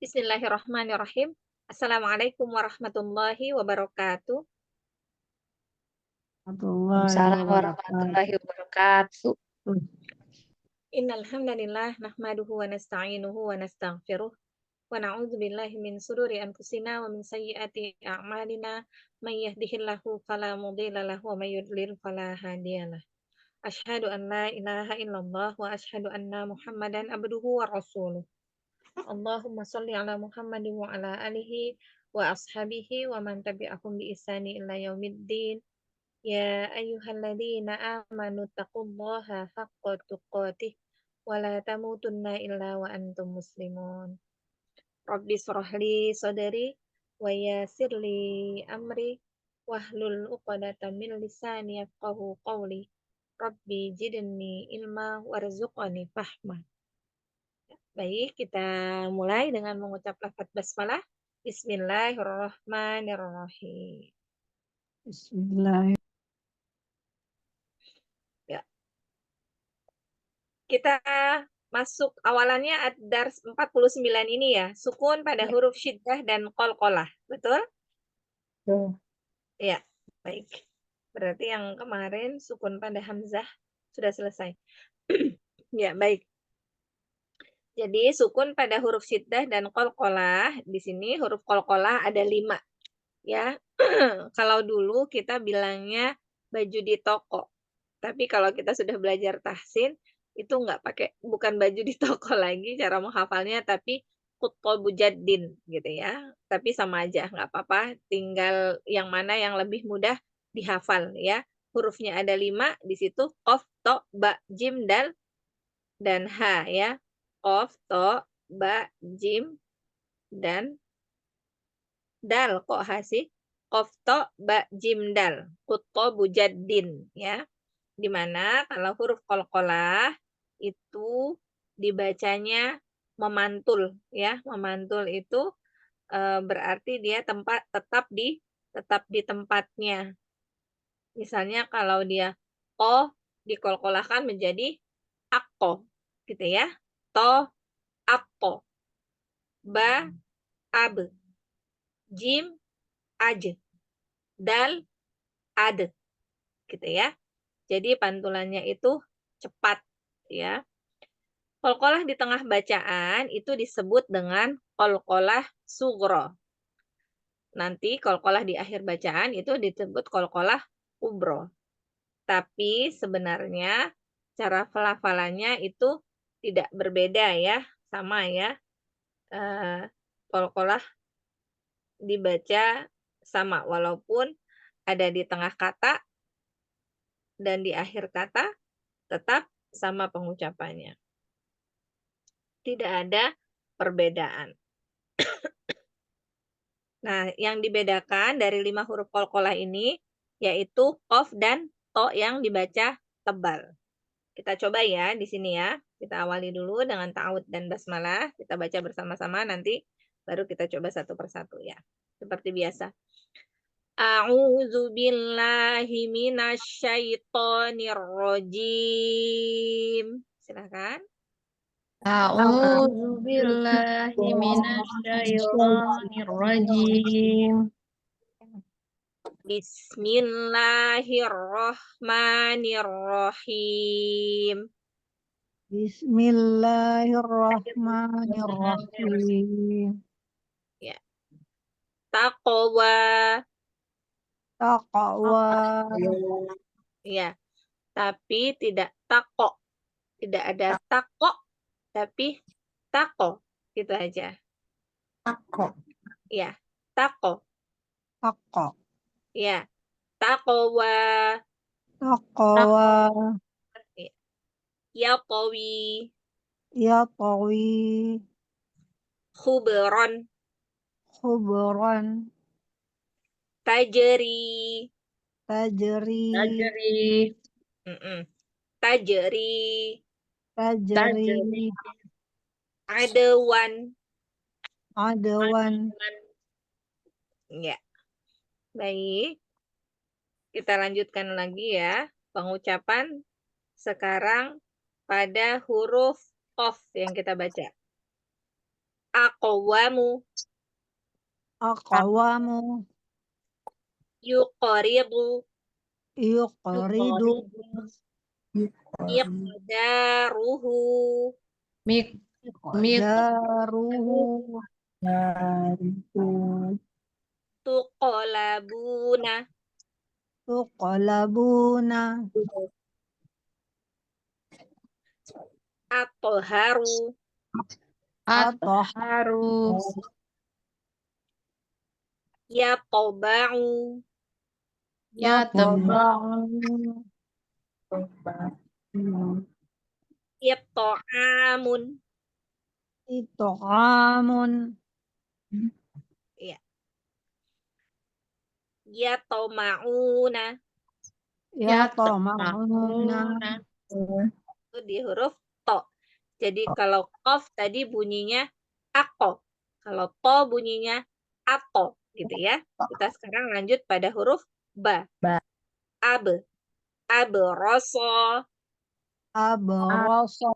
Bismillahirrahmanirrahim. Assalamualaikum warahmatullahi wabarakatuh. Warahmatullahi Waalaikumsalam wabarakatuh. warahmatullahi wabarakatuh. Innal hamdalillah nahmaduhu wa nasta'inuhu wa nastaghfiruh wa na'udzu billahi min shururi anfusina wa min sayyiati a'malina may yahdihillahu fala mudhilla lahu wa may yudlil fala hadiyalah. Asyhadu an la ilaha illallah wa asyhadu anna Muhammadan abduhu wa rasuluh. Allahumma sholli ala Muhammadin wa ala alihi wa ashabihi wa man tabi'ahum bi ihsani ila yaumiddin. Ya ayyuhalladzina amanu taqullaha haqqa tuqatih wa la tamutunna illa wa antum muslimun. Rabbi shrah li sadri wa yassir li amri wahlul 'uqdatam min lisani yafqahu qawli. Rabbi zidni ilma warzuqni fahma. Baik, kita mulai dengan mengucap lafaz basmalah. Bismillahirrahmanirrahim. Bismillah. Ya. Kita masuk awalannya ad-dars 49 ini ya, sukun pada huruf syiddah dan qalqalah, betul? Ya, baik. Berarti yang kemarin sukun pada hamzah sudah selesai. Ya, baik. Jadi sukun pada huruf syiddah dan qalqalah, di sini huruf qalqalah ada 5. Ya, kalau dulu kita bilangnya baju di toko. Tapi kalau kita sudah belajar tahsin, itu bukan baju di toko lagi cara menghafalnya, tapi khutbah jaddin gitu ya. Tapi sama aja, nggak apa-apa. Tinggal yang mana yang lebih mudah dihafal ya. Hurufnya ada 5, di situ qaf, to, ba, jim, dal, dan ha ya. Qaf, to, ba, jim, dan dal. Kok ha sih? Qaf, to, ba, jim, dal. Khutbah jaddin ya. Dimana kalau huruf qalqalah itu dibacanya memantul ya. Memantul itu berarti dia tetap di tempatnya. Misalnya kalau dia ko dikolkolahkan menjadi akko gitu ya. To akko. Ba ab. Jim aj. Dal ad gitu ya. Jadi pantulannya itu cepat ya. Qalqalah di tengah bacaan itu disebut dengan qalqalah sughra. Nanti qalqalah di akhir bacaan itu disebut qalqalah kubra. Tapi sebenarnya cara pelafalannya itu tidak berbeda ya, sama ya. Qalqalah dibaca sama walaupun ada di tengah kata dan di akhir kata tetap sama pengucapannya. Tidak ada perbedaan. Nah, yang dibedakan dari 5 huruf qalqalah ini yaitu qaf dan to yang dibaca tebal. Kita coba ya di sini ya. Kita awali dulu dengan ta'awudz dan basmalah. Kita baca bersama-sama, nanti baru kita coba satu persatu ya. Seperti biasa. A'udzu billahi minasy syaithanir rajim. Silakan. A'udzu billahi minasyaitonir rajim. Bismillahirrahmanirrahim. Bismillahirrahmanirrahim. Ya. Taqwa. Taqwa. Ya. Tapi tidak tako. Tidak ada tako, tapi tako. Gitu aja. Tako. Ya. Tako. Taqwa. Ya. Taqwa. Taqwa. Ya qawi. Ya qawi. Khubron. Khubran. Tajri. Tajri. Tajri. Tajri. Adawan. Adawan. Ya. Baik. Kita lanjutkan lagi ya. Pengucapan sekarang pada huruf qaf yang kita baca. aqwamu, aqwamu, yuqaridu, yuqridu, miqdaruhu, Mik mik daruhu, tuqalabuna, tuqlabuna, atharu, atharu yatba'u, yatba'u it'amun. it'amun, Ya, yatama'una, yatama'una, itu di huruf to. Jadi kalau qaf tadi bunyinya ako, kalau to bunyinya ato, gitu ya. Kita sekarang lanjut pada huruf ba. Ab, abroso, abrasa,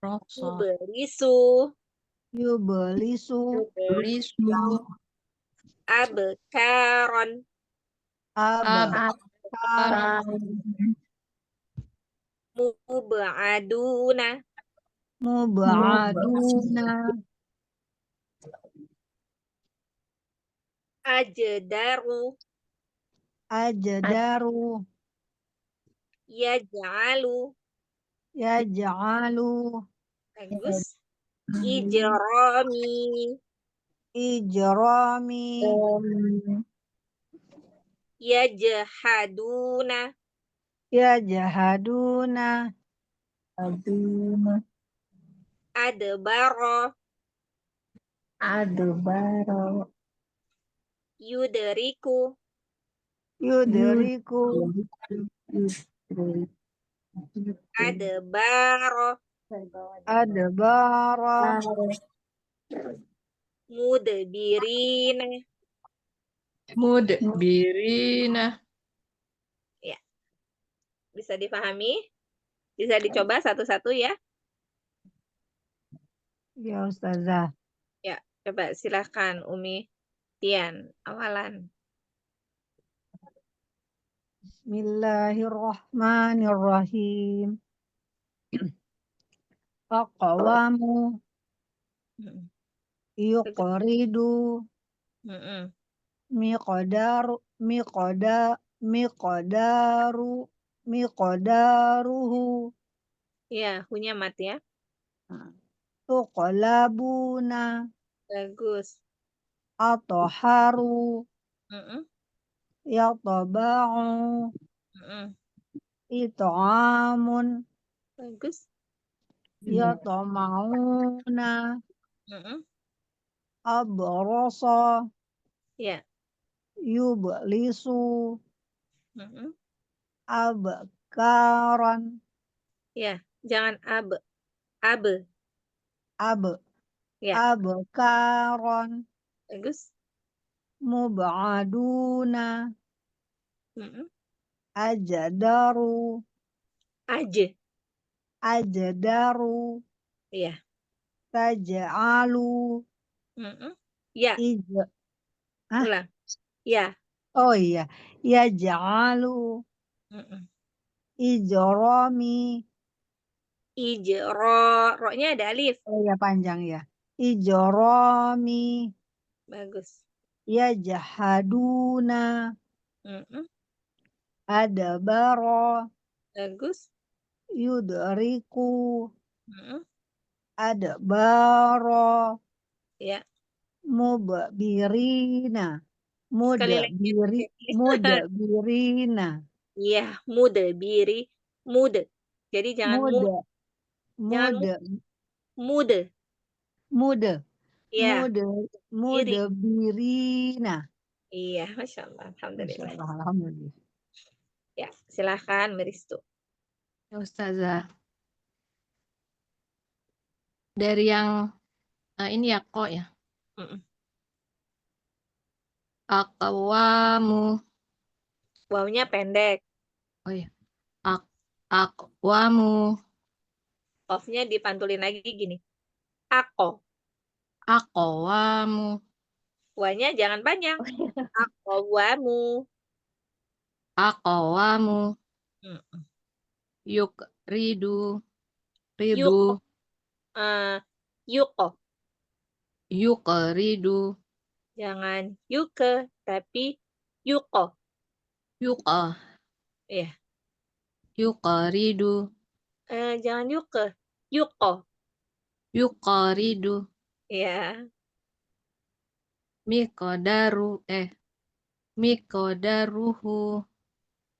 rasa uberisu, yublisu, yublisu abkaron, abkaran, mubaduna, mubaduna, ajdaru, ajdaru, yaj'alu. yaj'alu, Bagus. Ijrami, ijrami, yajhaduna, yajhaduna, adbaro, yuderiku, yudriku, adbaro, adbara, mudbirina. mudbirina. Ya, bisa dipahami? Bisa dicoba satu-satu ya. ya Ustazah. Ya, coba silakan Umi Tian, awalan. Bismillahirrahmanirrahim. Aqwamu, Mm, yuqridu, mm, miqdaru, miqdaruhu, Ya, punya mat ya. tuqlabuna, Bagus. atharu, Mm, yatba'u, mm, it'amun, Bagus. yatama'una, Mm, abrasa, Ya. yublisu, mm, abkaran, Ya, jangan ab, ab, ya. abkaran, Bagus. mubaduna, Mm, ajdaru, Aja, ajdaru, ya. taj'alu, Mm, Ya, ij, Hah? ulang. Ya. Oh iya, yaj'alu, Mm, ijrami, Ijro, ro-nya ada alif. oh iya panjang ya, ijrami, Bagus. yajhaduna, Mm, adbara, Bagus. yudriku, Mm, adbara, Ya. mubirina, Sekali lagi. mudabirina, Iya, mude, biri, mude. Jadi jangan muda, jangan muda, mude. muda, Iya, muda, biri. mudabirina. Iya, Masya Allah. Masya Alhamdulillah. Allah, alhamdulillah. Ya, silahkan Meristu. Ya Ustazah. Dari yang ini ya kok ya. Mm-mm. Aqwamu. Wawunya pendek. Oh ya. Aqwamu. Qafnya dipantulin lagi gini. Ako. Aqwamu. Wanya jangan panjang. Aqwamu. Aqwamu. Mm. Yukridu. Ridu. Yuko. Yuko. Yukridu. Jangan yuke, tapi yuko. Yuqa. Iya. Yukridu. Jangan yuke. Yuko. Yuqridu. Iya. Miqdaru. Miqdaruhu.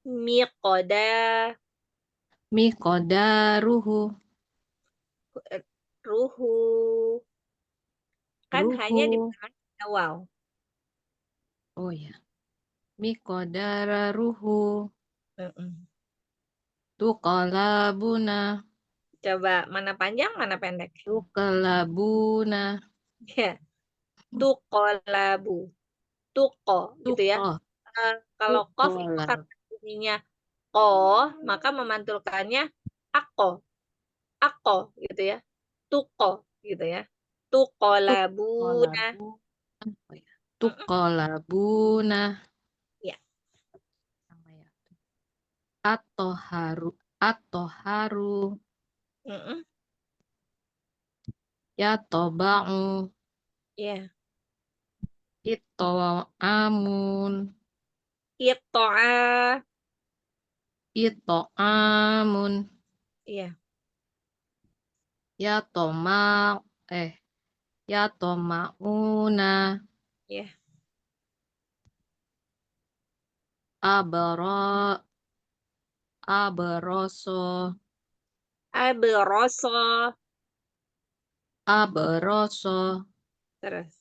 Miqda. Miqdaruhu. Ruhu. Kan hanya di Ruhu. belakang ada waw. Oh ya. Miqdaruhu. Tuqalabuna. Coba mana panjang, mana pendek? Tuqalabuna. Ya. Tuqolabu. Tuko gitu ya. Tuqa. Kalau kof itu Tuqalab. karena bunyinya ko, maka memantulkannya ako gitu ya. Tuko gitu ya. Tuqolabuna. Tuqalabu. Oh ya. Tuqalabuna. Ya. Sama ya. At-toharu. At-toharu. Mm-mm. Yatoba'u. Ya. Itto'amun. Itto'a. Itto'amun. Iya. Yatoma. Yatoma'una. Ya. Abroso. Abroso. Abroso. Terus.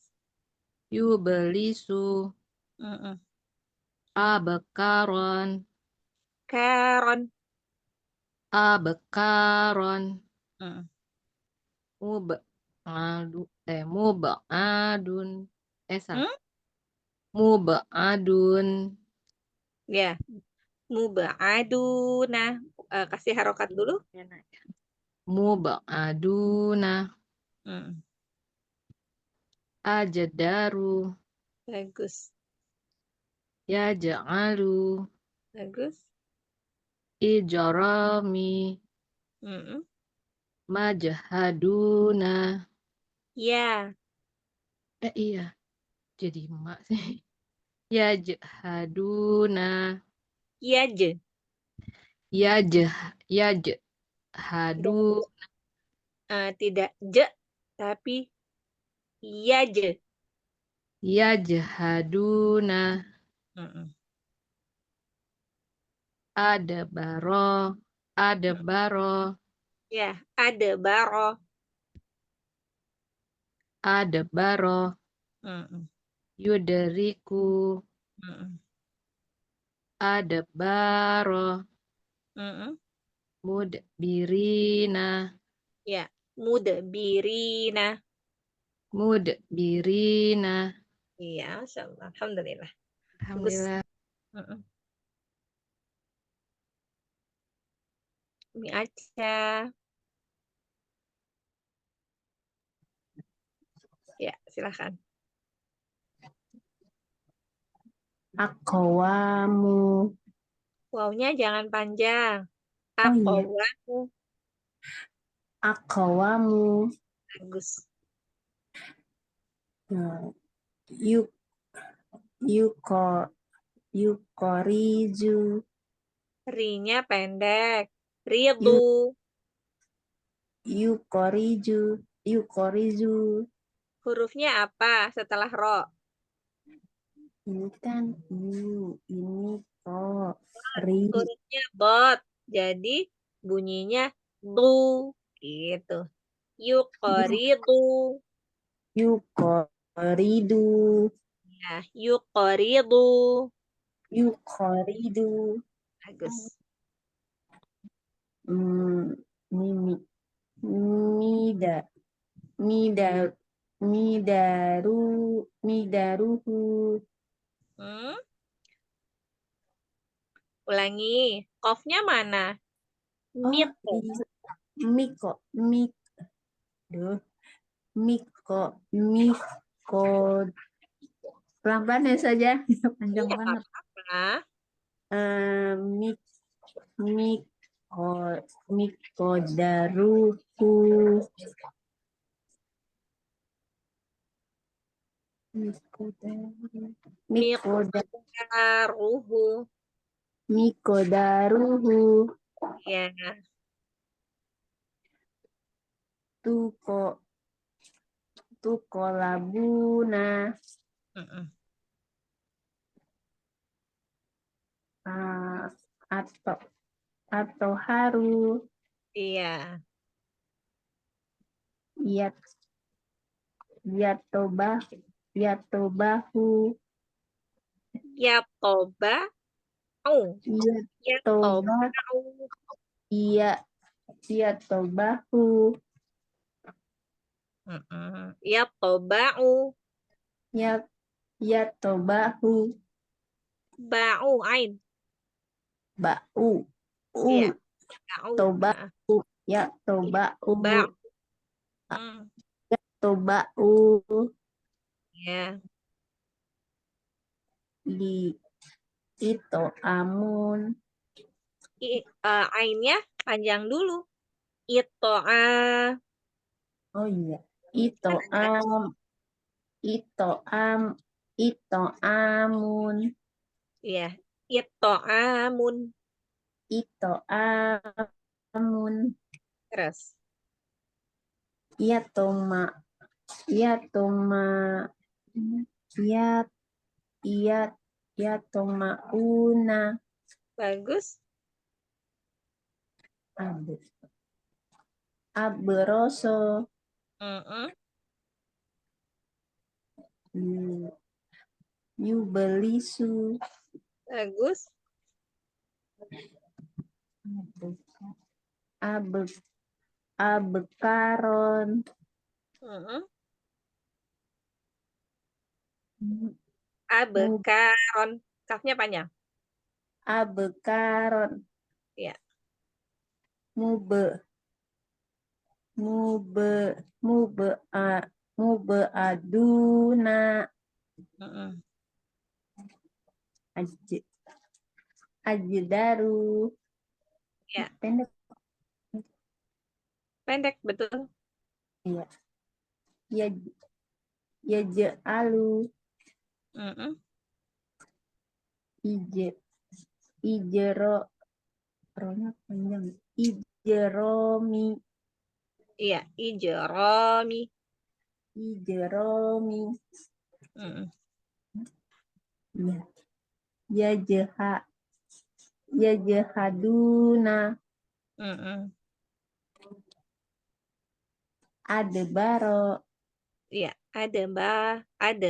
Yubelisu. Mm-mm. Abekaron. Karon. Abekaron. Mm. Mubadun. Salah. Hmm? Mubadun. Ya. Muba'aduna. Kasih harokat dulu. Mubaduna. Mm. Ajdaru. Bagus. Yaj'alu. Bagus. Ijrami. Mm-mm. Majhaduna. Ya. Iya. Jadi emak sih. Yajhaduna. Ya je. Yajhadu. Tidak je, tapi ya je. Yajhaduna. Mm-mm. Adbaro. Adbaro. Ya, ada baro. Adbaro. Mm-mm. Yuderiku. Mm-mm. Adbaro. Mm-mm. Mudbirina. Ya, mudbirina. Mudbirina. Iya, Masya Allah. Alhamdulillah. Bagus. Alhamdulillah. Mm-mm. Ini Aca. Ya, silahkan. Aqwamu. Wawnya jangan panjang. Oh iya. Aqwamu. Aqwamu. Bagus. Yuk yuko yukoriju. Ri-nya pendek. Ridu. Yukoriju. Hurufnya apa setelah ro? Ini kan ini ko, ri. Hurufnya bot. Jadi bunyinya du. Gitu. Yukoridu. Yukoridu. Ya, yukoridu. Yukoridu. Bagus. Mimi. Mida. Midaruhu. Hmm? Ulangi. Kofnya mana? Oh, Mit. iya. Miko. Duh. Miko. Pelan-pelan ya saja. Panjang Iya, banget. apa? Mik Miko Mikodaruhu. Miqdaruhu. Mikodaruhu. Ya, Tuko labuna. mm-mm. Atau haru. Iya. Yatobahu. Ya toba. Oh, ya toba. Yatoba. Yatobahu. Ya toba'u. Yatobahu. Ba'u ain. Ba'u. Iya, ba'u. Tobahu. Yatoba'u. Ba'u. Hmm, Toba'u. ya. Itu amun. Ainnya panjang dulu. Ito'a. Oh iya. Kan ada. Ito amun. Iya. Ito'amun. Ito amun. Terus. Iya toma. Iya toma. Iya. Iya. Iya toma una. Bagus. Abroso. Mm-mm. Yubelisu. Bagus. Abekaron. Mm-mm. Abekaron. Kafnya panjang. Abekaron. Iya. Mube aduna. Mm-mm. Ajedaru. Iya. Pendek. Pendek, betul. Iya. Ya alu. Mm-mm. Ijero. Ronya panjang. Ijeromi. Iya. Ijromi. Ijeromi. Mm-mm. Iya. Ya jehaduna. Mm-mm. Adebaro. Iya. Ada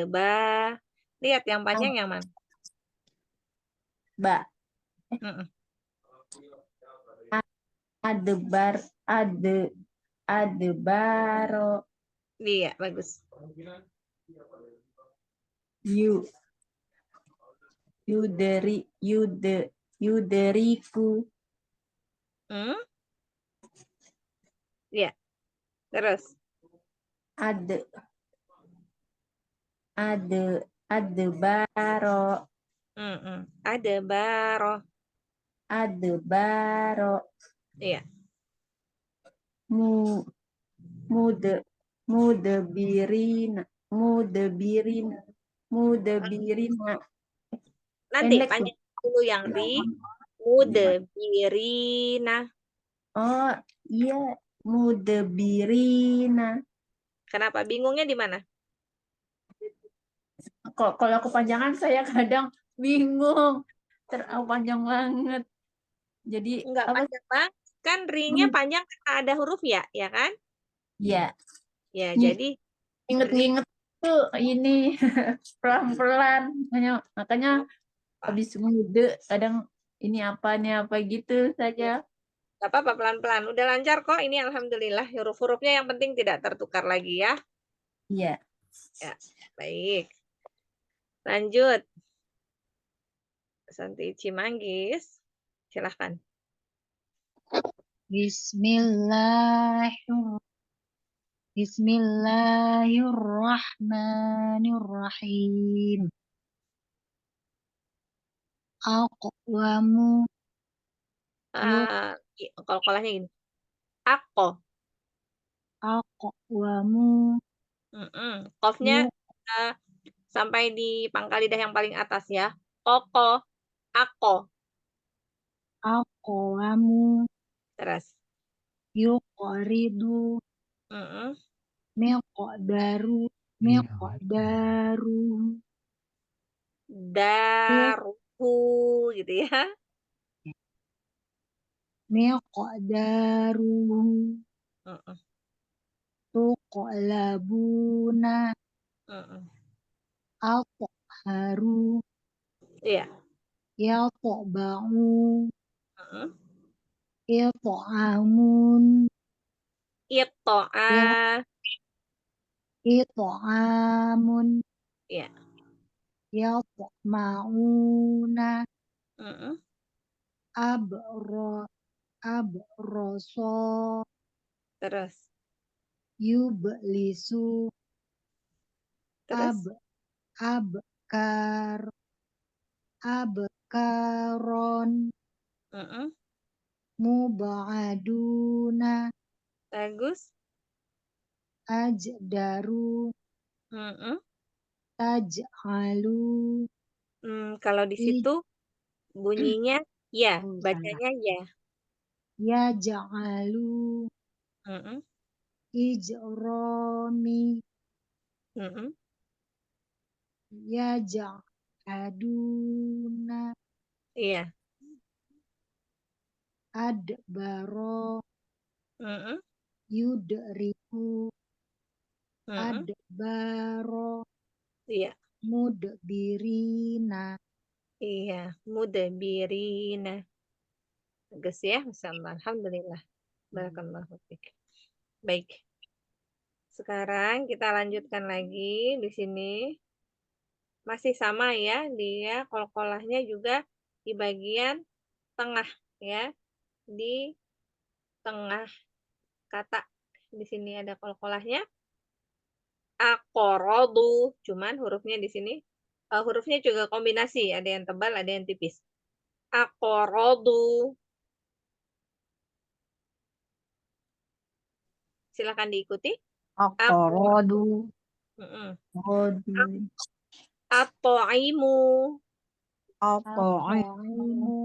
ba. Lihat yang panjang yang mana? Ba. Mm-mm. Adebar. Adebaro. Iya, bagus. Yuderiku. Hmm? Iya. Terus. Adebaro. Mm-mm. Ada baro. Adebaro. Iya. Mude Mudebirina. Mudebirina. Nanti Pendek tuh. panjang dulu yang ri. Mudebirina. Oh iya, Mudebirina. Kenapa? Bingungnya di mana? Kalau kepanjangan saya kadang bingung. Terlalu panjang banget. Jadi Enggak apa? panjang banget. Kan ri-nya panjang karena ada huruf ya kan? Ya, Ya, jadi ri. inget-inget tuh ini pelan-pelan. Makanya habis mude kadang ini apa gitu saja. Gak apa-apa, pelan-pelan. Udah lancar kok. Ini alhamdulillah. Huruf-hurufnya yang penting tidak tertukar lagi ya. Iya. Ya, baik. Lanjut. Santi Cimanggis. Silahkan. Bismillahirrahmanirrahim. Bismillahirrahmanirrahim. Aqwamu Qalqalahnya gini. Aqo. aqwamu Qafnya yu sampai di pangkal lidah yang paling atas ya. Koko. Ako. aqwamu Terus. yuqridu Mm-mm. miqdaru miqdaru Daruhu gitu ya. miqdaru Mm-mm. tuqlabuna Mm-mm. atharu Iya. yatba'u Mm-mm. it'amun Itto'a. it'amun Iya. yatma'una Mm-mm. abro abroso Terus. yublisu Terus. abkar abkaron Mm-mm. mubaduna Bagus. ajdaru Mm-mm. taj'alu Kalau di situ bunyinya ya, salah bacanya ya. yaj'alu Mm-mm. ijromi Mm-mm. yaj'aduna Iya. adbaro Mm-mm. yudriku Mm-mm. adbaro Iya. mudbirina. Iya. Mudabirina. Bagus ya, Masya Allah. Alhamdulillah. Barakallahu fiik. Baik. Sekarang kita lanjutkan lagi di sini. Masih sama ya, dia qalqalahnya juga di bagian tengah ya, di tengah kata. Di sini ada qalqalahnya. Aqradu, cuman hurufnya di sini hurufnya juga kombinasi, ada yang tebal, ada yang tipis. Aqradu. Silakan diikuti. Aqradu Mm-mm. radu At-ta'imu. ataimu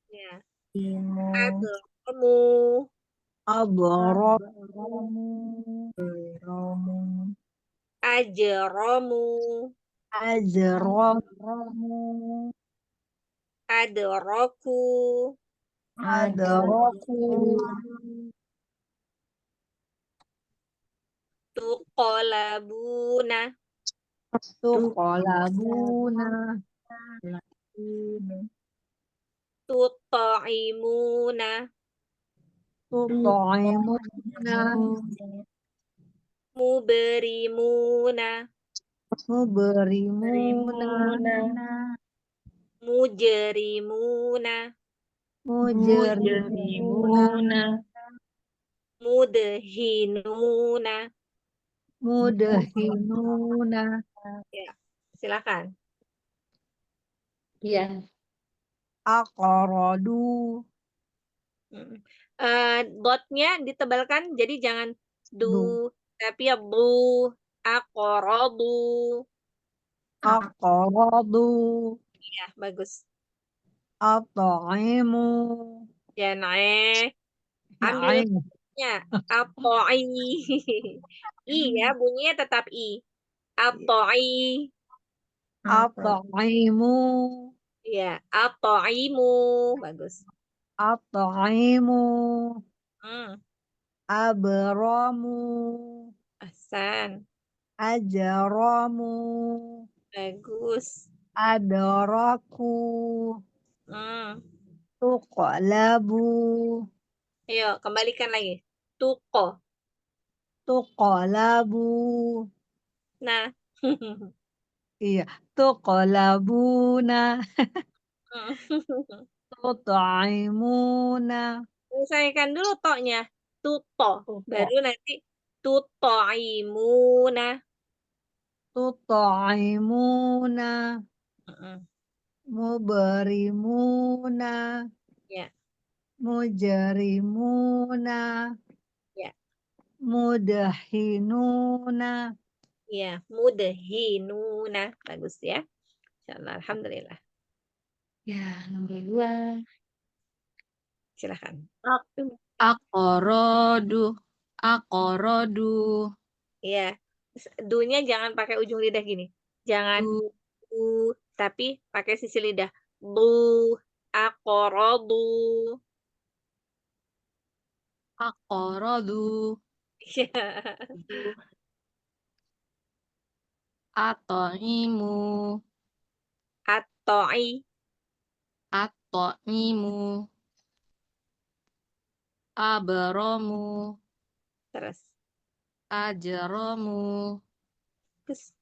Ya. imu Ad'amu. abramu ramu Ajramu. azramu Adraku. adraku Tuqalabuna. tuqalabuna Tuta'imuna. tut'imuna Muberimuna. muberimuna Mujerimuna. mujerimuna Mudhinuna. mudahinuna. Ya, silakan. Iya. Aqradu Mm. Dotnya ditebalkan, jadi jangan du tapi ya bu. Aqradu. aqradu Ya, bagus. at'imu Ya, ambil ain nya. Atoi. I ya, bunyinya tetap I. Atoi. at'imu Ya, atoimu. Bagus. at'imu Hmm, abramu Ahsan. ajramu Bagus. adraku Hmm. tuqlabu Ayo, kembalikan lagi. Tuko. tuqlabu Nah. iya tuqlabuna tut'imuna Selesaikan dulu toknya. Tuto. Baru nanti Tut'imuna. Tut'imuna. Mm-mm. Mubrimuna. Ya, Mujrimuna. ya, Mudahinuna. ya. Mudhinuna. Bagus ya. Insyaallah. Alhamdulillah. Ya, nomor 2. Silakan. Aqradu. Aqradu. Ya. Du-nya jangan pakai ujung lidah gini. Jangan Du. tapi pakai sisi lidah. Du. Aqradu. Aqradu. Ya. Du. At'imu. At-ta'i. At'imu. Abramu. Terus. Ajramu. Terus.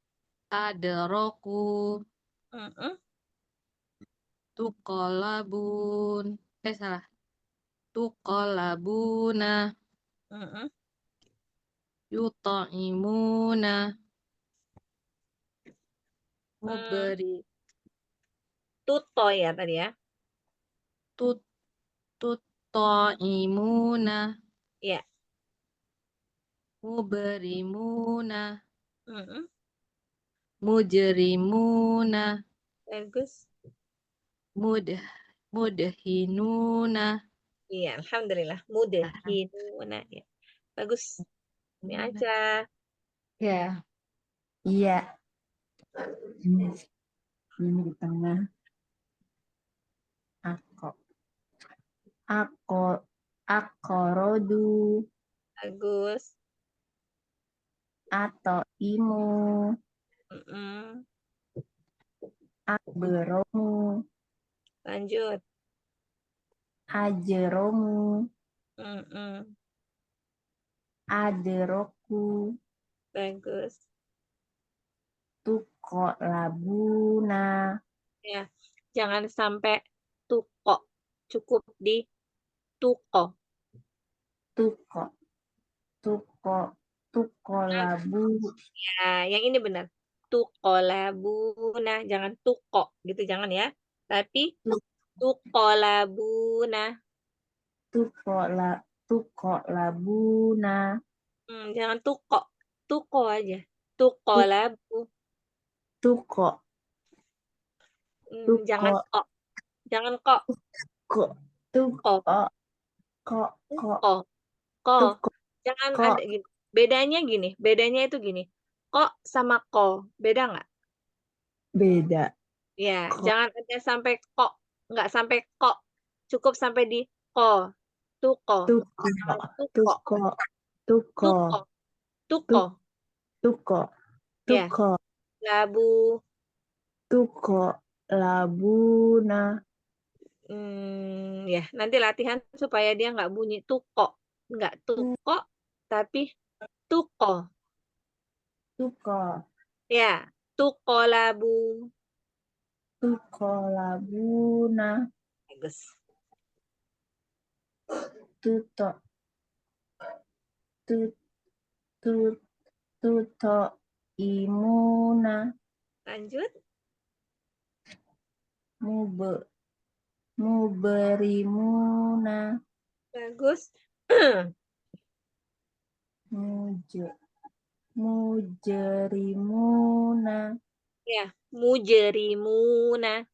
Adraku. Mm-mm. Tuqallabun. Salah. Tuqallabuna. Mm-mm. Yut'imuna. Muberi. Tuto ya tadi ya. Tut. Tut'imuna. Ya. Mubrimuna. Mm-mm. Mujrimuna. Bagus. Mudhinuna. Iya, alhamdulillah. Mudhinuna ya. Bagus. Ini aja. Ya. Iya. Ini di tengah. Aqrodu. Bagus. At'imu. Mm-mm. Abramu. Lanjut. Ajromu. Mm-mm. Adroku. Bagus. Tuqallabuna. Ya. Jangan sampai tuko. Cukup di tuko. Tuqallabu. Ya, yang ini benar. Tuqolabuna. Jangan tuko gitu, jangan ya. Tapi tuqolabuna. Tuqallabuna. Jangan tuko. Tuko aja. Tuqolabu. Tuko. Jangan kok. Jangan kok. Kok. Kok. Kok. Kok. Kok. Tuko. Jangan Kok. ada gini. Bedanya gini. Bedanya itu gini. Kok sama ko. Beda nggak? Beda. Ya, Kok. jangan ada sampai kok. Nggak sampai kok. Cukup sampai di ko. Tuko. Tuko. Tuko. Tuko. Tuko. Tuko. Ya. Tuko. Labu. Tuqallabuna. Ya, nanti latihan supaya dia nggak bunyi tuko. Nggak tuko, tapi tuko. Tuko. Ya, tuko labu. Tuqallabuna. Bagus. Tuto. Tuto imuna. Lanjut. Muberimuna. Bagus. Mujerimuna. Ya, mujerimuna.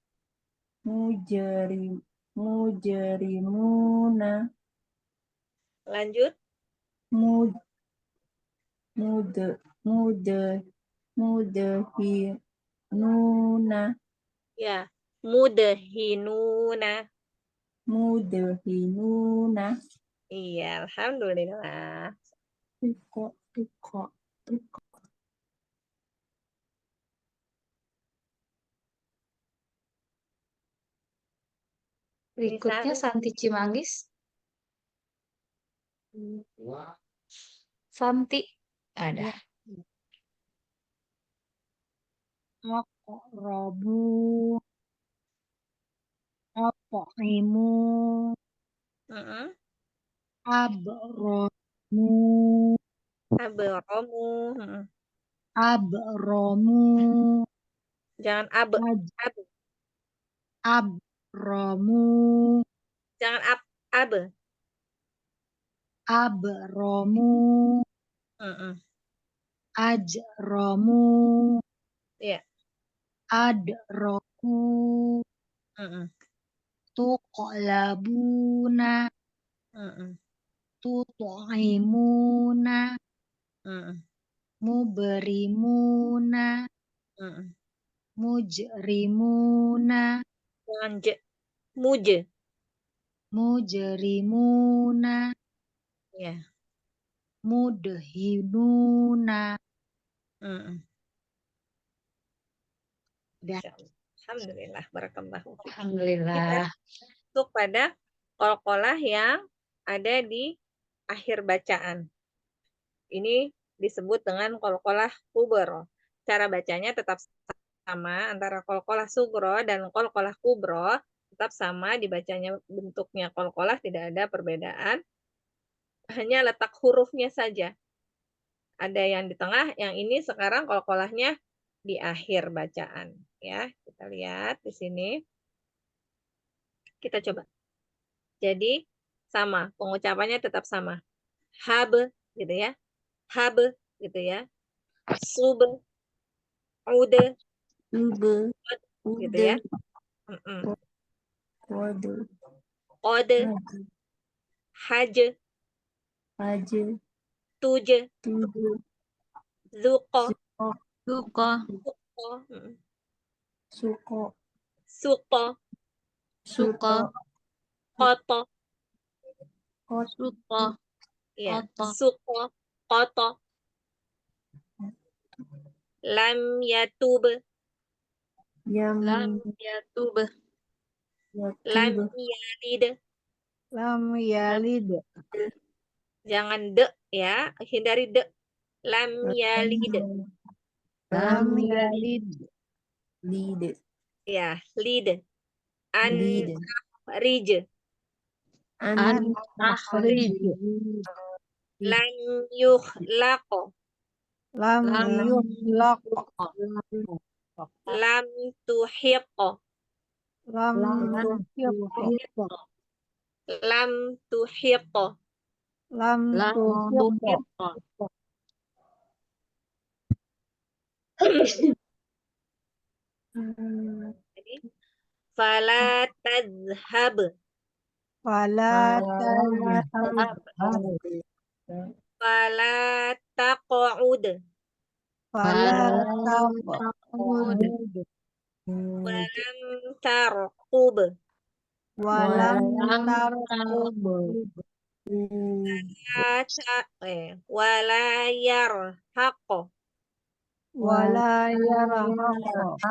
Mujerimuna. Lanjut. Mudehinuna. Ya, mudehinuna. Mudehinuna. Iya, alhamdulillah. Tuko. Berikutnya Bisa. Santi Cimanggis. Santi. Ada. Aqrabu. At'imu. Mm-mm. Abramu. Abromu. Abromu. Jangan ab. Ab. Abromu. Jangan ab. Abromu. Mm-mm. Ajromu. Iya. Adroku. Mm-mm. Tuqlabuna. Mm-mm. Tut'imuna. Mm-mm. Mubrimuna. Mm-mm. Mujrimuna. Jangan je. Muje. Mujrimuna. Ya. Mudhinuna. Mm-mm. Dah. Alhamdulillah, barakallahu fiik. Alhamdulillah. Untuk pada qalqalah yang ada di akhir bacaan. Ini disebut dengan qalqalah kubra. Cara bacanya tetap sama antara qalqalah sugro dan qalqalah kubra, tetap sama dibacanya, bentuknya qalqalah tidak ada perbedaan. Hanya letak hurufnya saja. Ada yang di tengah, yang ini sekarang qalqalahnya di akhir bacaan, ya. Kita lihat di sini. Kita coba. Jadi sama, pengucapannya tetap sama. Hab gitu ya. Hab gitu ya. Sub, ude gitu ya. Qad, haj, tuj, zuq, Suko. Suko. suq, Suko. qat, Suko. ya, Koto. suq, qat, lam yatub, Yang Lam yatub. lam yalid. Lam yalid. Jangan de ya, hindari de. Lam yalid. Lam yalid. Lead. Ya, lid. An Lead. rij. An tahrij. Lam yukhlaq. Lam Lam yukhlaq. Lam tuhiq. Lam tuhiq. Lam tuhiq. Lam Lam tuhiq. tuhiq. Jadi, fala tadhhab. Fala tadhhab. Fala taq'ud. Fala Falam taq'ud. Walam tarqub. Walam Walam tarqub. Wala yarhaq. Wala yarhaq.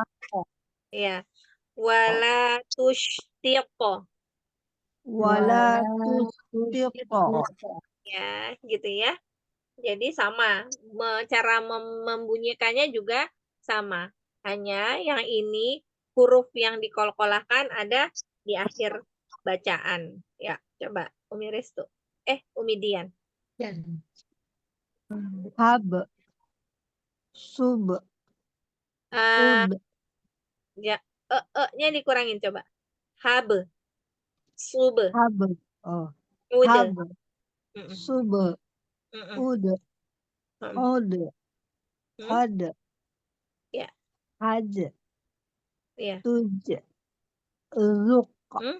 Ya. Wala tushtiq. Wala tushtiq. Ya, gitu ya. Jadi sama, cara membunyikannya juga sama. Hanya yang ini huruf yang dikolkolahkan ada di akhir bacaan. Ya, coba Umi Restu. Umi Dian. Hab. Sub. Eh, Ud. ya, nya dikurangin coba. Hab, sub, Hab. Oh. ud. Hab. Mm-mm. Sub. Mm-mm. Ud. Mm. Ud. Hmm? Had. Ya. Haj. Ya. Tuj. Zuq. Hmm?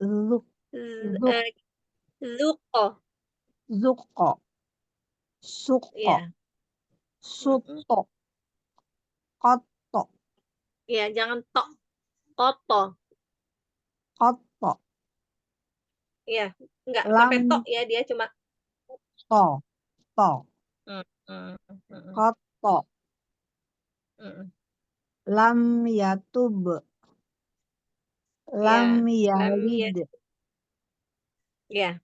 Zuq. Zuq. Zuqo. Zuq. Suq. Ya. Sutok. Kotok. Ya, jangan tok. Koto. Kotok. Ya, enggak Lam. sampai tok ya, dia cuma To. To. mm, mm, mm, Kotok. mm. Lam yatub. Ya, Lam lam yalid. ya,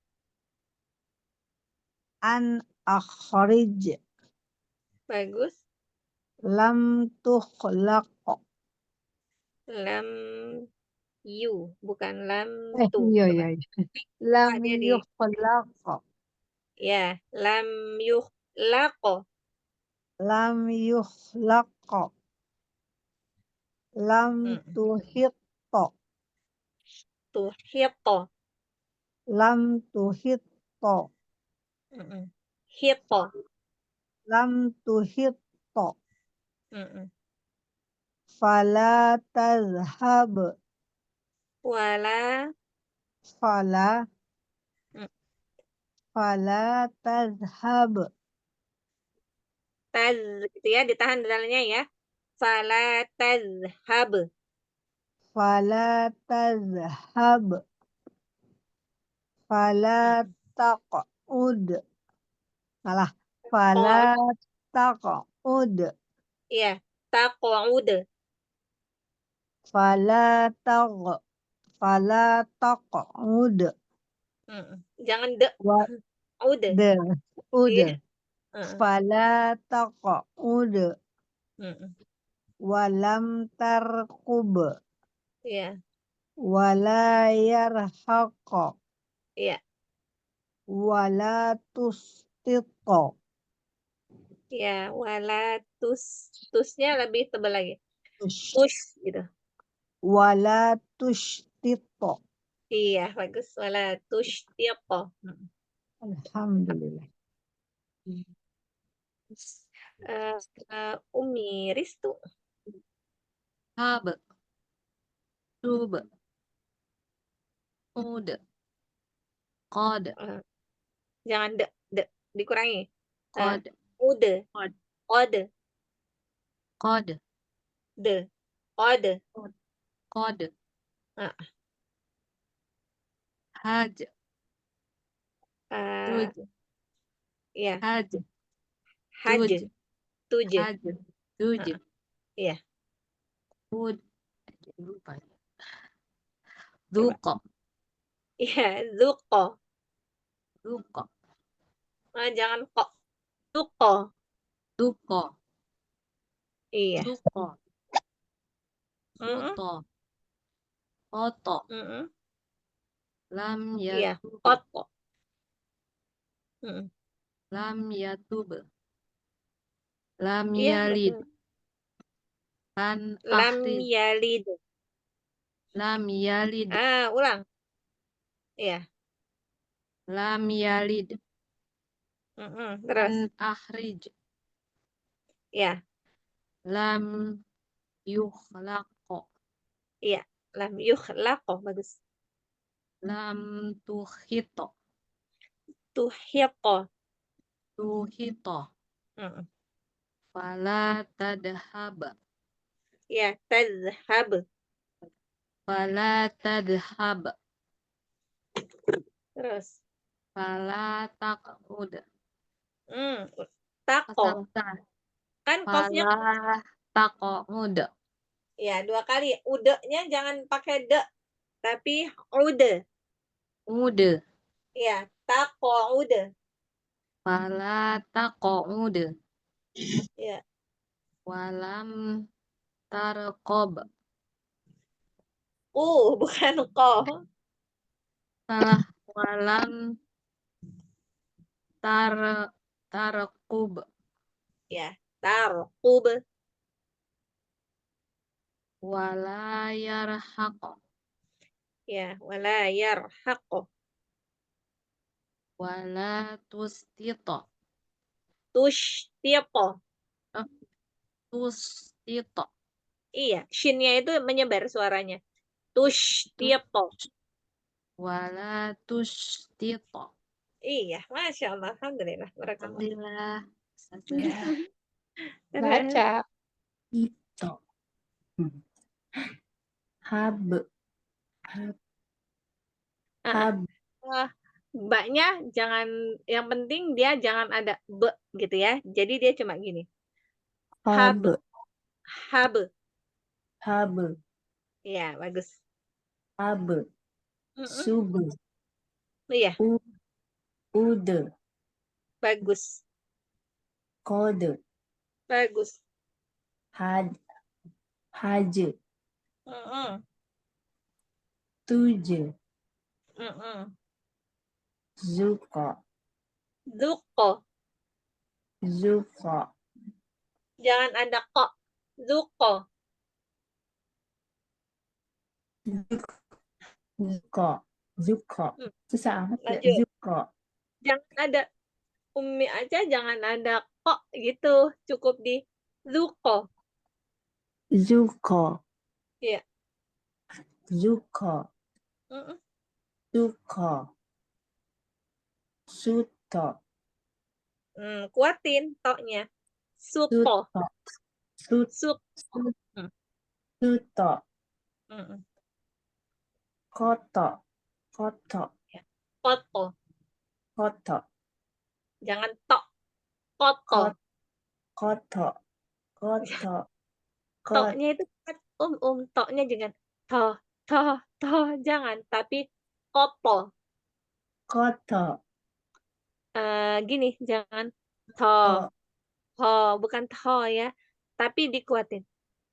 An akhrij. bagus. Lam tukhlaq. Lam bukan lam tu. Iya, Coba. iya. Lam Dia di yukhlaq. ya, lam laqo. lam yukhlaqo, lam tuhitto, Tuhito. lam tuhitto, Hito. lam tuhitto, fala tazhab, Wala. fala Mm. fala tazhab, Taz gitu ya, ditahan dalamnya ya. Fala tazhab. fala tazhab, fala taq'ud, salah, fala taq'ud, Iya, taq'ud. fala taq'ud, Jangan de. wa Ud. de, ud, Iya. Heeh. fala taq'ud, Mm-mm. walam tarqub, Iya, wala yarhaqa, iya, wala tustiqa, iya. Wala tus. Tusnya lebih tebal lagi. tush, Tus gitu. wala tushtiqa. Iya, bagus. Wala tushtiqo. Alhamdulillah. Umi Ristu. hab, tub, ud, qad, Eh, jangan de. Dikurangi. qad, Ude. qad, Ode. qad, De. Ode. qad, Ah, haj, eh, tuj, iya. haj, Haj. tuj, Tuje. haj, tuj, Iya. ud, lupa ya. Coba. Duqa, Iya. Zuko. duqa, Jangan kok. Zuko. duqa, Iya. duqa, Mm-mm. uta, oto, Mm-mm. lam Iya. yatub, Koto. Mm-mm. lam yatub, lam Iya, yalid, betul. lan Lam ahrij, yalid. lam yalid, Ulang. Iya. lam yalid, Terus. lan ahrij, Iya. lam yukhlaqo, Iya. Lam yukhlaqo. Bagus. lam tuhito, Tuhiqo. tuhito, Mm-mm. fala tadhaba, Iya. Tazhab. fala tadhab, Terus. fala taqud, Tako. salah, Kan kofnya. fala taqud, Ya, 2 kali. Ude-nya jangan pakai de. Tapi ude. ude, Iya. Tako ude. fala taqud, Iya. walam tarqob, Bukan ko. salah, walam tar tarqub, Ya. Tarqub. wala yarhaq, Ya. Wala yarhaqo. wala tustito, Tushtiqo. tustito, Iya. Shinnya itu menyebar suaranya. Tushtiqo. wala tustito. Iya. Masya Allah. Alhamdulillah. Barakallah. Alhamdulillah. Ya, Terus. Baca. itu. Hab, hab, hab, Mbaknya jangan, yang penting dia jangan ada be gitu ya. Jadi dia cuma gini. Hab. hab, Hab. hab, Iya, bagus. hab, Mm-mm. sub, Iya, ud, bagus. kod, Bagus. had, haj, Mm-mm. tuj, Mm-mm. zuqa, Zuko. Zuko. Jangan ada kok. Zuko. Zuko. Zuko. Hmm, Susah amat ya. lanjut. Zuko. Jangan ada Umi aja, jangan ada kok gitu. Cukup di Zuko. Zuko. Iya. Zuko. Mm-mm. Zuko. Suto. Kuatin toknya. Suko. Suto. Suk. Suto. Hmm, Suto. mm-mm. Koto. Koto. Ya. Koto. Koto. Jangan tok. Koto. Koto. Koto. Koto. Toknya itu kan toknya jangan to, jangan, tapi koto. Koto. Gini, jangan to, Koto. bukan to ya, tapi dikuatin.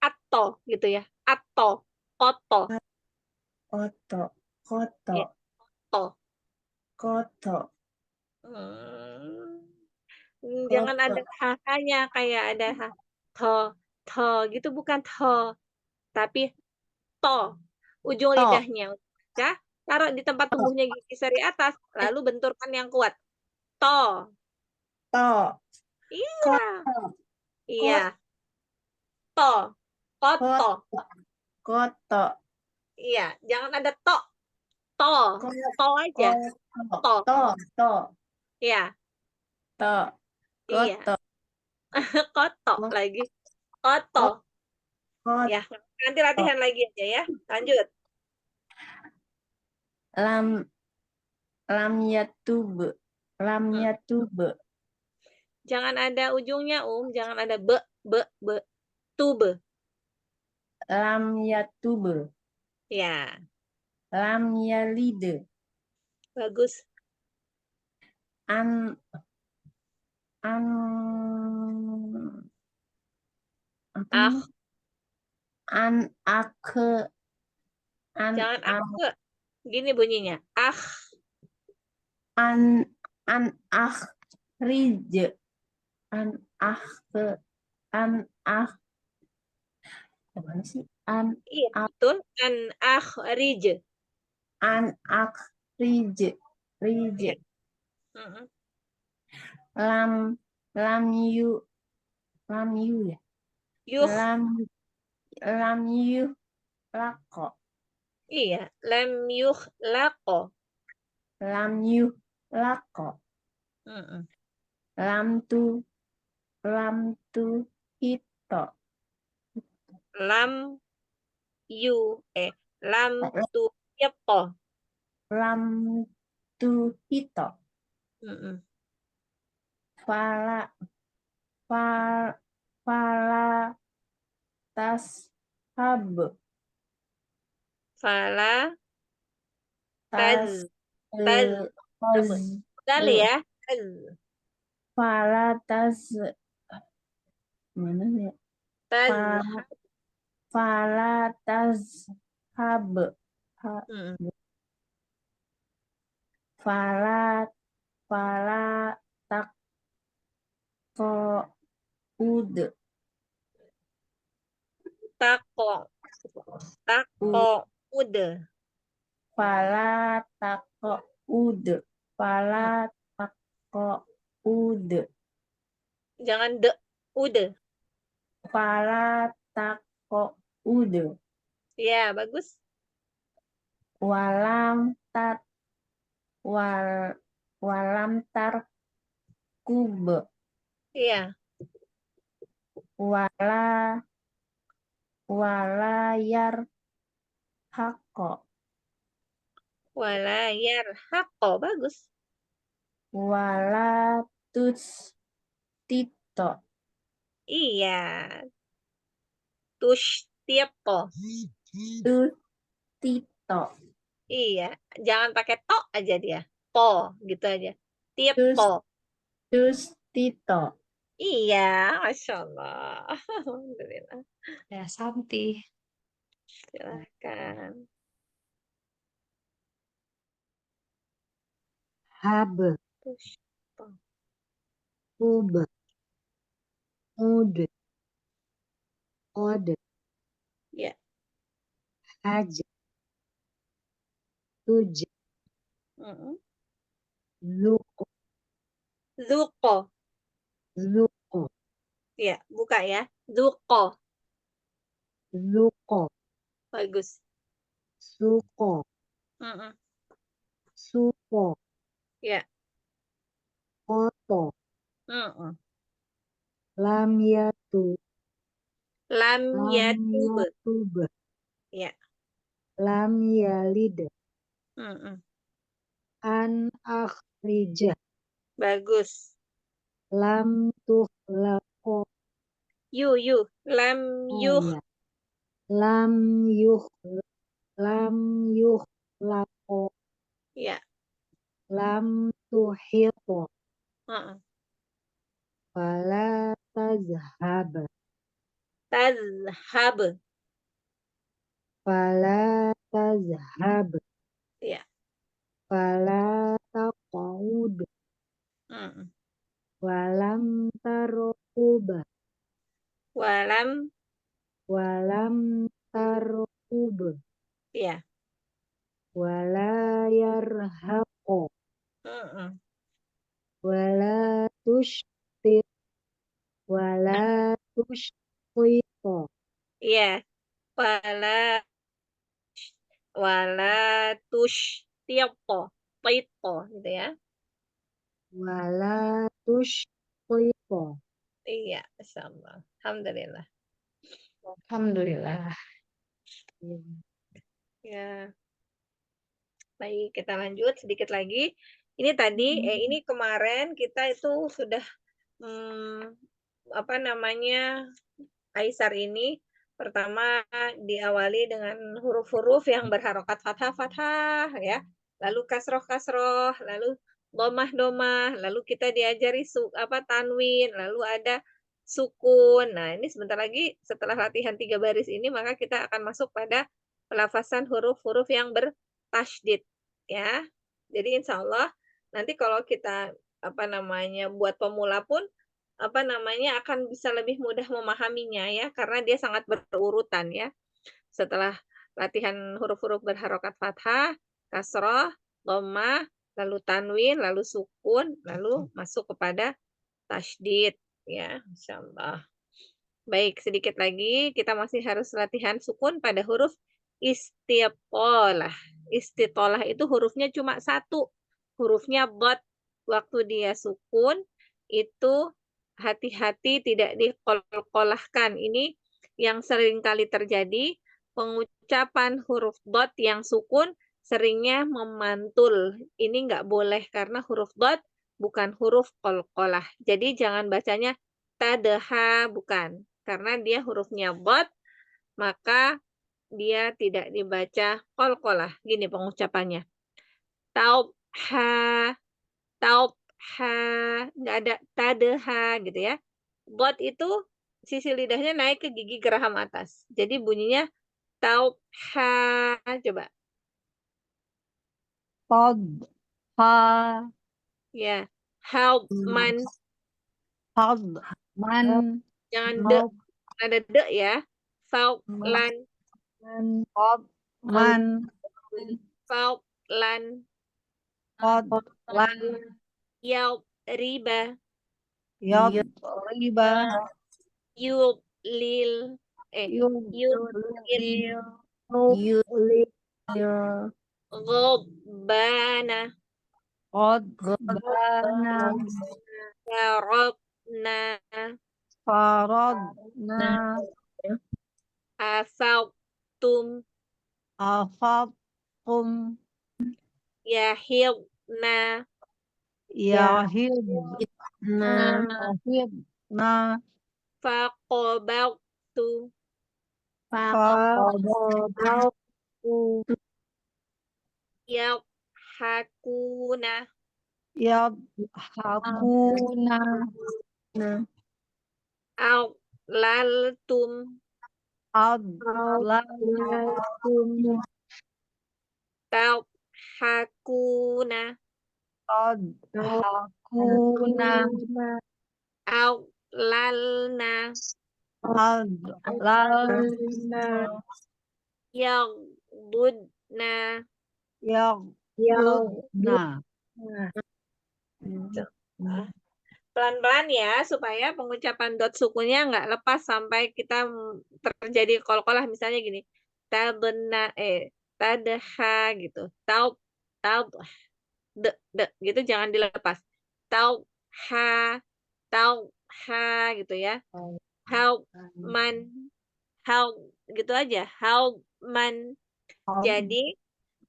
Atto gitu ya. Atto, koto, Koto. Koto. ya, to. Koto. Jangan Koto. ada hanya kayak ada to gitu, bukan to, tapi to. Ujung To. lidahnya ya, taruh di tempat tumbuhnya gigi seri atas, lalu benturkan yang kuat. To. To. Iya. Iya. Koto. To. Koto. Koto. Iya. Jangan ada to. To. To aja. Koto. To. To. Iya. To. Iya. Koto. Koto lagi. Koto. Koto. Ya. Nanti latihan lagi aja ya. Lanjut. Lam yatub. Lam yatub. Jangan ada ujungnya, Jangan ada be. Tube. Lam yatub. Ya. Lam yalid. Bagus. An apa Ah. ini? Jangan ke. Gini bunyinya. An akhrij. Gimana sih? Iya, betul. Akhrij. Akhrij. Iya. Mm-mm. Lam yu ya. Yuh. Lam yu lako. Iya. Lam yuh lako. Lam yu lako. Mm-mm. Lam tu hito. Lam tu yepo. Lam tu hito. Mm-mm. Fala tashab. Fala Tas taz. Kali ya. Fala mana ya? Taz. Fala tashab. Mm-mm. Fala taqud. Tako. Ude. Fala taqud. Fala taqud. Jangan ude. Fala taqud. Ya, bagus. Walam tarkub. Iya. Wala yarhaqo. Wala yarhaqo. Bagus. Wala tito. Iya. Tiepo. Tito. Iya. Jangan pakai to aja dia. Po. Gitu aja. Tiepo. Tito. Iya. Masya Allah. Alhamdulillah. Ya, Santi. Silahkan. Hab. Tush. Hub. Ud. Od. Ya. Haj. Tuj. Mm-mm. Zuq. Zuqo. Zuq. Ya, buka ya. Zuqo. Zuq. Bagus. Suq. Mm-mm. Suq. Ya. Koto. Mm-mm. Lam yatu. Lam Lam yatub. yatub. Ya. Lam yalid. Mm-mm. An akhrijah. Bagus. Lam tuhlaqo. Yu. Lam yuh. Ya. Lam yuh. Lam yuhlaqo. Ya. Lam tuhito. Mm-mm. Fala tazhab. Tazhab. Fala tazhab. Ya. Fala taqud. Mm-mm. Walam tarqub. Walam. Walam tarqub. Ya. Wala yarhaqo. Mm-mm. Wala tushtit. Wala tushqito. Ya. Wala tush tito gitu ya. Wala tushqito. Iya, insyaallah. Alhamdulillah. Alhamdulillah. Ya, baik, kita lanjut sedikit lagi. Ini tadi, ini kemarin kita itu sudah apa namanya, Aisar ini pertama diawali dengan huruf-huruf yang berharokat fathah-fathah ya, lalu kasroh-kasroh, lalu domah-domah, lalu kita diajari tanwin, lalu ada sukun. Nah, ini sebentar lagi setelah latihan 3 baris ini maka kita akan masuk pada pelafasan huruf-huruf yang bertasydid ya. Jadi insya Allah nanti kalau kita buat pemula pun akan bisa lebih mudah memahaminya ya, karena dia sangat berurutan ya. Setelah latihan huruf-huruf berharokat fathah, kasroh, dhammah, lalu tanwin, lalu sukun, lalu masuk kepada tasydid ya, insyaallah. Baik, sedikit lagi kita masih harus latihan sukun pada huruf istitolah. Istitolah itu hurufnya cuma satu, hurufnya dhad. Waktu dia sukun itu hati-hati tidak dikolkolahkan. Ini yang sering kali terjadi, pengucapan huruf dhad yang sukun seringnya memantul. Ini nggak boleh karena huruf dhad bukan huruf kolkolah. Jadi jangan bacanya tadha, bukan. Karena dia hurufnya dhad, maka dia tidak dibaca kolkolah. Gini pengucapannya. Taubha, taubha, nggak ada tadha gitu ya. Dhad itu sisi lidahnya naik ke gigi geraham atas. Jadi bunyinya taubha. Coba. Tod. Ha. Ya. Haubman. Tod. Man. Jangan de. Ada de ya. Faublan. Tod. Man. Faublan. Tod. Lan. Yaub riba. Yod. Riba. Yublil. Yud. Yublil. Yud. Ghobbana. Qad. Bana. Farobna. Faradna. Afautum. Afatum. Yahilna. Yahid. Yahidna. Faqobaltu. Faqadatu. Yadhakuna. Yadhakuna. Adlaltum. Adlaltum. Tadhakuna. Adhakuna. lalna, Adlalna. yaghdudna. Yaghdudna. Tuh. Pelan-pelan ya, supaya pengucapan dot sukunnya nggak lepas sampai kita terjadi qalqalah, misalnya gini. Tadna, tadha gitu. Taub, gitu jangan dilepas. Tauha, gitu ya. Man, gitu aja. Man. Jadi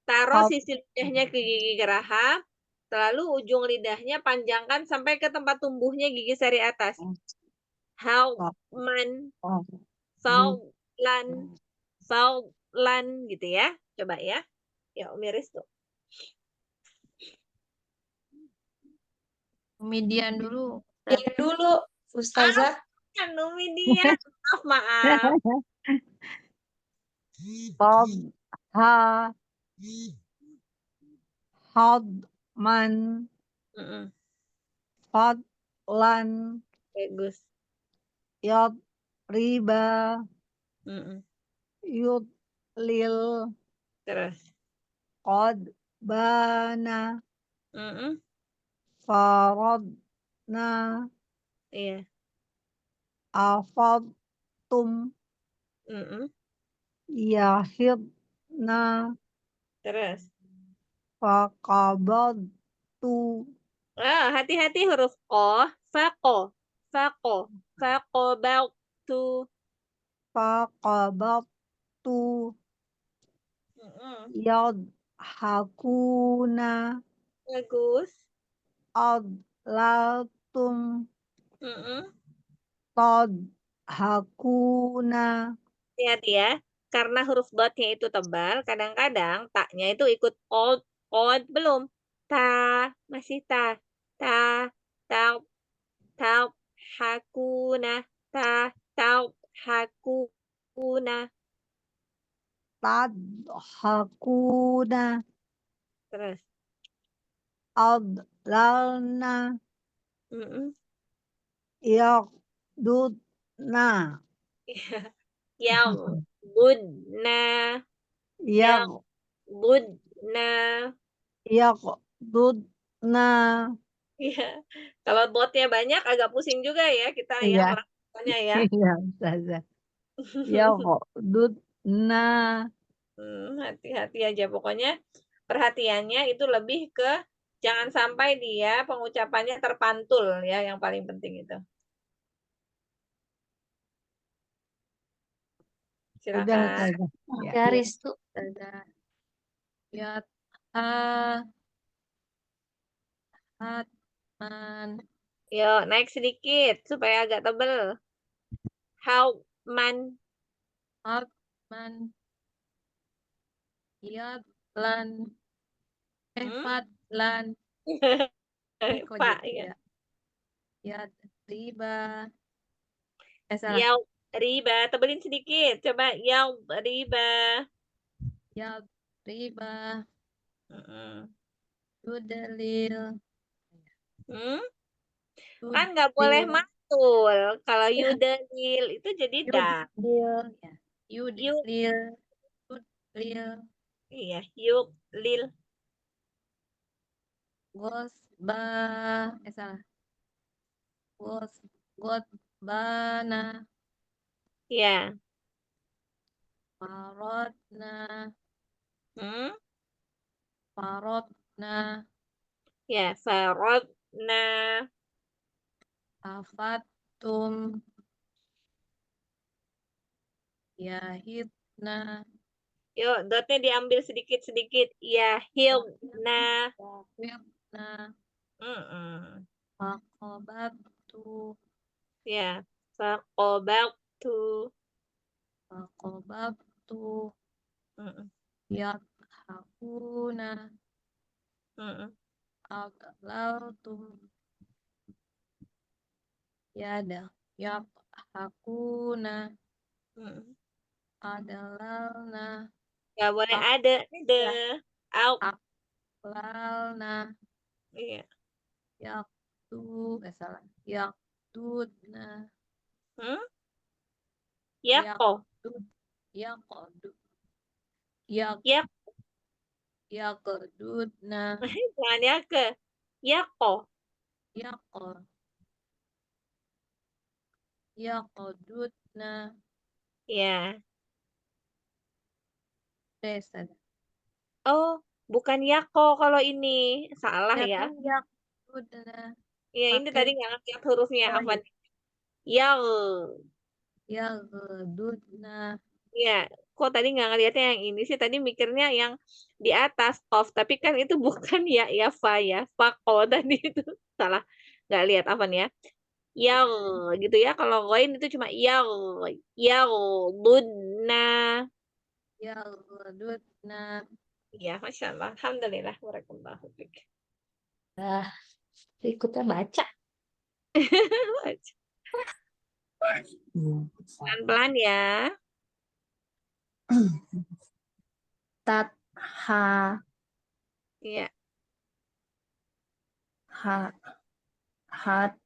taruh sisi lidahnya ke gigi geraham, lalu ujung lidahnya panjangkan sampai ke tempat tumbuhnya gigi seri atas. Man, saulan, gitu ya. Coba ya. Ya, Umiris tuh. Umidian dulu. Ya dulu, Ustazah. Kan Umidian. Maaf. Tadha. Hadman. Mm-mm. Fadlan. Bagus. Yadriba. Mm-mm. Yudlil. Terus. Qad bana. Mm-mm. Faradna. Iya. Afadtum. Mm-mm. Yahidna. Terus. Faqabadtu. Hati-hati huruf ko. Faqo. Faqobautu. Faqabadtu. Mm-mm. Yadhakuna. Bagus. Adlaltum. Mm-mm. Tadhakuna. Hati-hati ya. Karena huruf dotnya itu tebal, kadang-kadang taknya itu ikut kod belum. Masih ta. Ta, tau, hakuna. Hakuna. Tadhakuna. Terus. Adlalna. Mm-mm. Yaqdudna. Yang budna. Yang Yaq budna. Yaqdudna. Iya. Kalau dotnya banyak agak pusing juga ya kita ya Iya. melakukannya ya. Iya, Ustazah. Yaqdudna. Hati-hati aja pokoknya perhatiannya itu lebih ke jangan sampai dia pengucapannya terpantul ya, yang paling penting itu. Udah, Silakan. Ustazah. Ya. Garis tuh. Ustazah. Yat, hatman, Yuk, naik sedikit supaya agak tebel. Hauman. hatman, yadlan, fatlan, kok Pak, jadi ya. ya? Yad, riba, salah. Yau riba, tebelin sedikit. Coba yau riba. Yad, riba, Mm-mm. yudalil, Hmm? Kan nggak boleh mantul. Kalau yudalil itu jadi dah. yudalil, ya. Yuk, Yudalil, yudalil, iya, yuk lil. gosba, salah. Gosbana, Ya. farodna, Hmm? farodna, Ya, farodna. afatum, yahidna, Yuk, dotnya diambil sedikit-sedikit. Ya, hilna. yahidna, Mm-mm. fakobatu, Ya, faqobaktu. fakobatu, Mm-mm. yathakuna, Mm-mm. aglaltum, yada, yathakuna, Mm-mm. adalalna, Nggak boleh ada. Au. aklalna, Iya. yaktu, salah, yak Yaqududna. Hmm? Yaqo. Yaqudud. Yaq. Yak. Yaqududna. Jangan yake. Yaqo. Yaqo. Yaqududna. Ya. Ustazah. Oh, bukan yako kalau ini. Salah Ya ya. kan yaqududna. Ya, ini Pakai tadi nggak ngeliat hurufnya. oh, Afwan. Yal. Yaqududna. Ya, kok tadi nggak ngeliatnya yang ini sih? Tadi mikirnya yang di atas of, tapi kan itu bukan ya fa ya. Fako tadi itu salah. Nggak lihat Afwan ya. Yal gitu ya. Kalau goin itu cuma yal budna. Yaqududna. Ya, masya Allah. Alhamdulillah. Barakallahu fiik. Ikutnya baca. Pelan-pelan ya. Tat, ha, Iya. hat,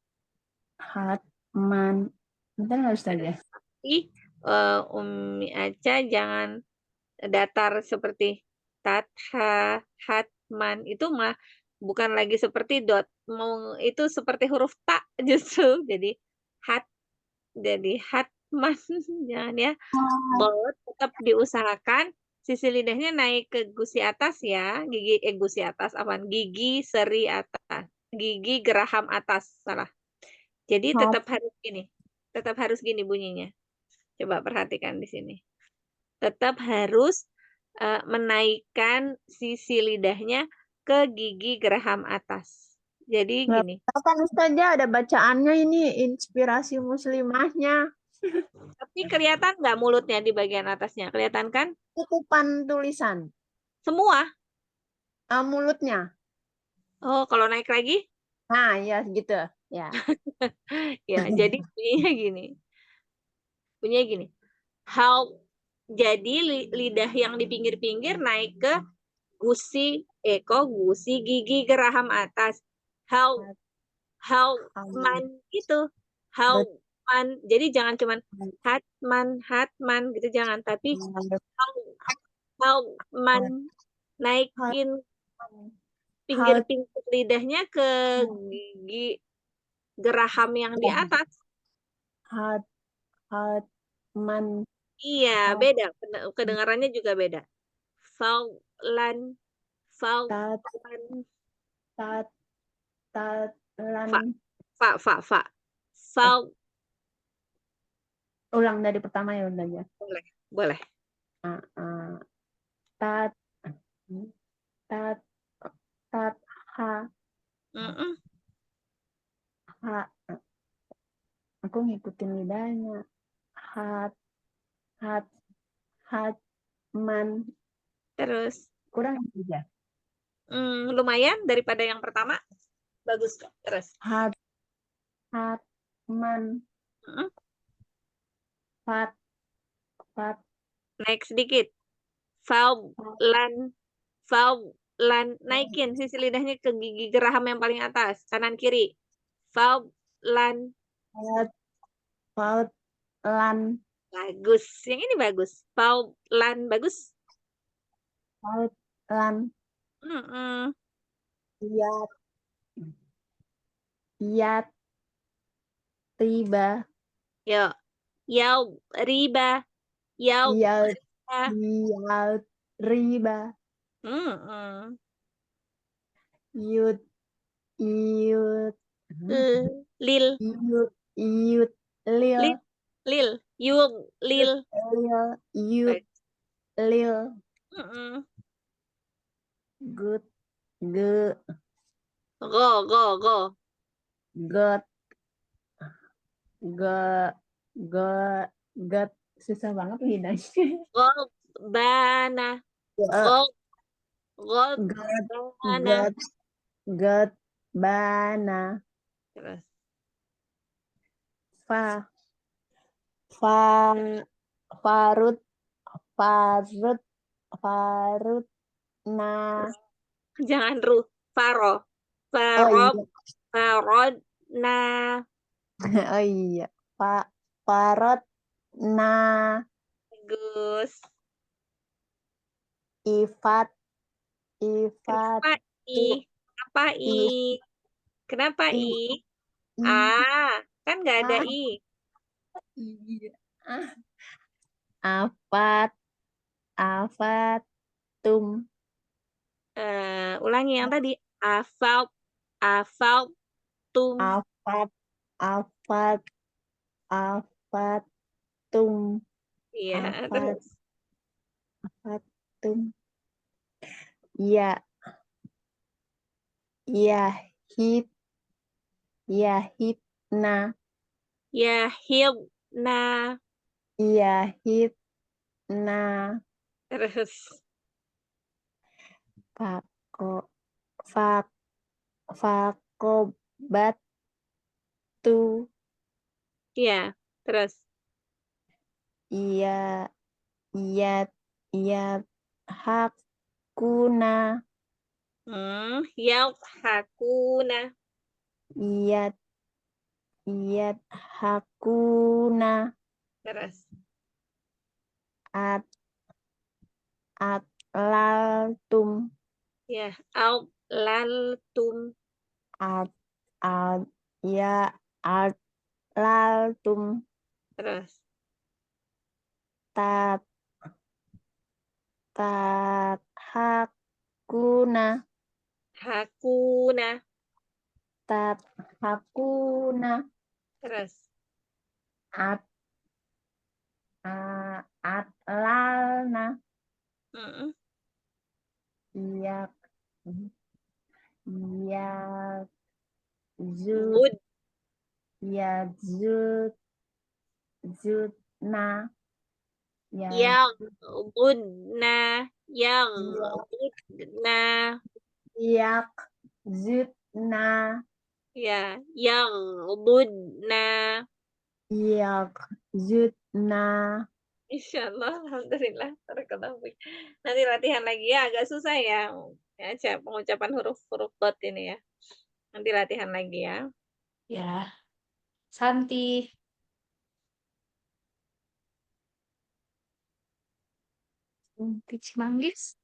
man. Bentar nggak Ustazah? Ih, Umi Aca jangan datar seperti tatha, hatman. Itu mah bukan lagi seperti dot. Mau itu seperti huruf ta justru. Jadi hat, jadi hatman. Jangan ya. Dot tetap diusahakan sisi lidahnya naik ke gusi atas ya. Gusi atas apaan? Gigi seri atas. Gigi geraham atas. Salah. Jadi tetap harus gini. Tetap harus gini bunyinya. Coba perhatikan di sini. Tetap harus menaikkan sisi lidahnya ke gigi geraham atas. Jadi Nggak gini. apa kan Ustazah, ada bacaannya ini, inspirasi muslimahnya. Tapi kelihatan nggak mulutnya di bagian atasnya? Kelihatan kan? Tutupan tulisan. Semua. Mulutnya. Oh, kalau naik lagi? Nah, ya gitu. Ya. Ya, jadi bunyinya gini. Bunyinya gini. Jadi lidah yang di pinggir-pinggir naik ke gusi gigi geraham atas. Man gitu. Man. Jadi jangan cuman hatman gitu jangan, tapi man naikin pinggir-pinggir lidahnya ke gigi geraham yang di atas. Man. Iya, beda. Kedengarannya juga beda. Faulan. Lan. Fa. Fau. Ulang dari pertama ya Ustazah. Boleh. Tat, ha, aku ngikutin lidahnya. Man. Terus. Kurang aja. Lumayan daripada yang pertama. Bagus kok. Terus. Man. Fat. Naik sedikit. Faulan. Naikin sisi lidahnya ke gigi geraham yang paling atas. Kanan kiri. Faulan. Lan. Bagus. Yang ini bagus. Faulan. Bagus. Lan. Yat. Riba. Yuk. Yau. Riba. Yau. Riba. Yud. Lil. Lil. Yul. Lil. Good. Go. Got. Susah banget lidahnya. Bana. Got. Bana. Terus. Farut. Nah. Jangan ru. Faro. Oh, iya. Farod. Nah. Oh iya. Pak Parot na Bagus. ifat Kenapa ifatu I? Apa I? if Kenapa i I? i Kan nggak ada ah, I. iya. Afat afatum Ulangi yang tadi. Afaltum. afat afat afatum Iya, afat terus. afatum ya yahib yahibna Yahibna. yahibna Terus. fako fak fakobatu Iya, terus. iya iya iya hakuna Yadhakuna. iya iya hakuna Terus. at atlaltum Ya, Laltum. at at ya atlaltum Terus. tat tat hakuna Hakuna. tat hakuna Terus. at atlalna Mm-mm. iya iya zut Bud. iya zutna ya Yaghbudna. iya Yaghbudna. yak zutna Ya, yaghbudna. yak zutna Insyaallah, alhamdulillah. Barakallahu fiik. Nanti latihan lagi ya, agak susah ya. Ya, pengucapan huruf-huruf dot ini ya. Nanti latihan lagi ya. Ya, Santi. Santi Cimanggis.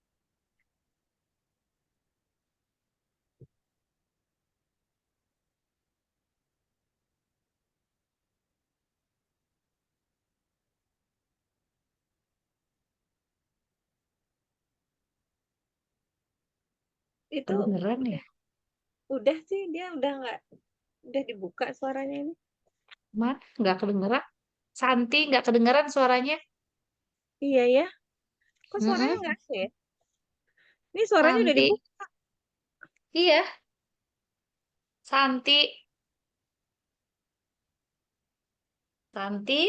Itu Beneran ya? udah sih, dia udah dibuka suaranya ini. Man, nggak kedengeran. Santi nggak kedengeran suaranya. Iya ya. Kok suaranya Mm-mm. nggak ada ya? Ini suaranya udah Santi. dibuka. Iya, Santi. Santi.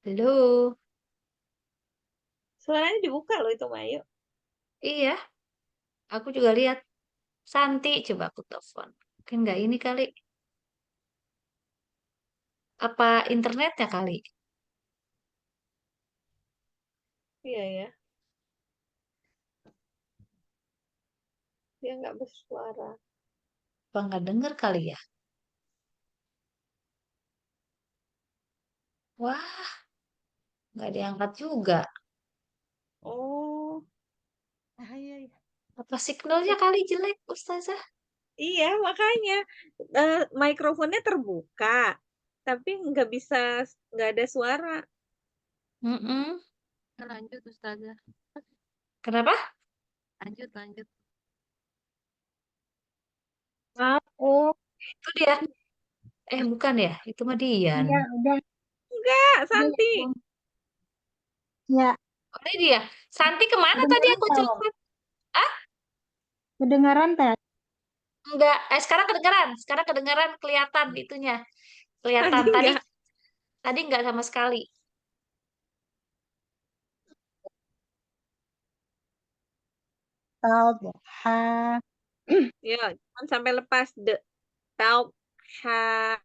Halo. Suaranya dibuka loh itu Mayu. Iya, aku juga lihat. Santi, coba aku telepon. Mungkin nggak ini kali. Apa internetnya kali? Iya ya. Dia nggak bersuara. Apa nggak denger kali ya? Wah, nggak diangkat juga. Oh, iya iya Apa signalnya kali jelek, Ustazah? iya makanya mikrofonnya terbuka, tapi nggak ada suara. Mm-mm. Lanjut, Ustazah. Kenapa? Lanjut, lanjut. Aku, Itu dia. Bukan ya. Itu mah Dian. iya udah, Enggak, udah, Santi. ya, Oh, ini dia. Santi kemana tadi kedengaran aku tau, telepon? Ah, kedengaran teh, enggak. Sekarang kedengeran. Sekarang kedengeran kelihatan itunya. Tadi Kelihatan. Tadi enggak. tadi enggak sama sekali. tau, ha, Ya, jangan sampai lepas tau ha.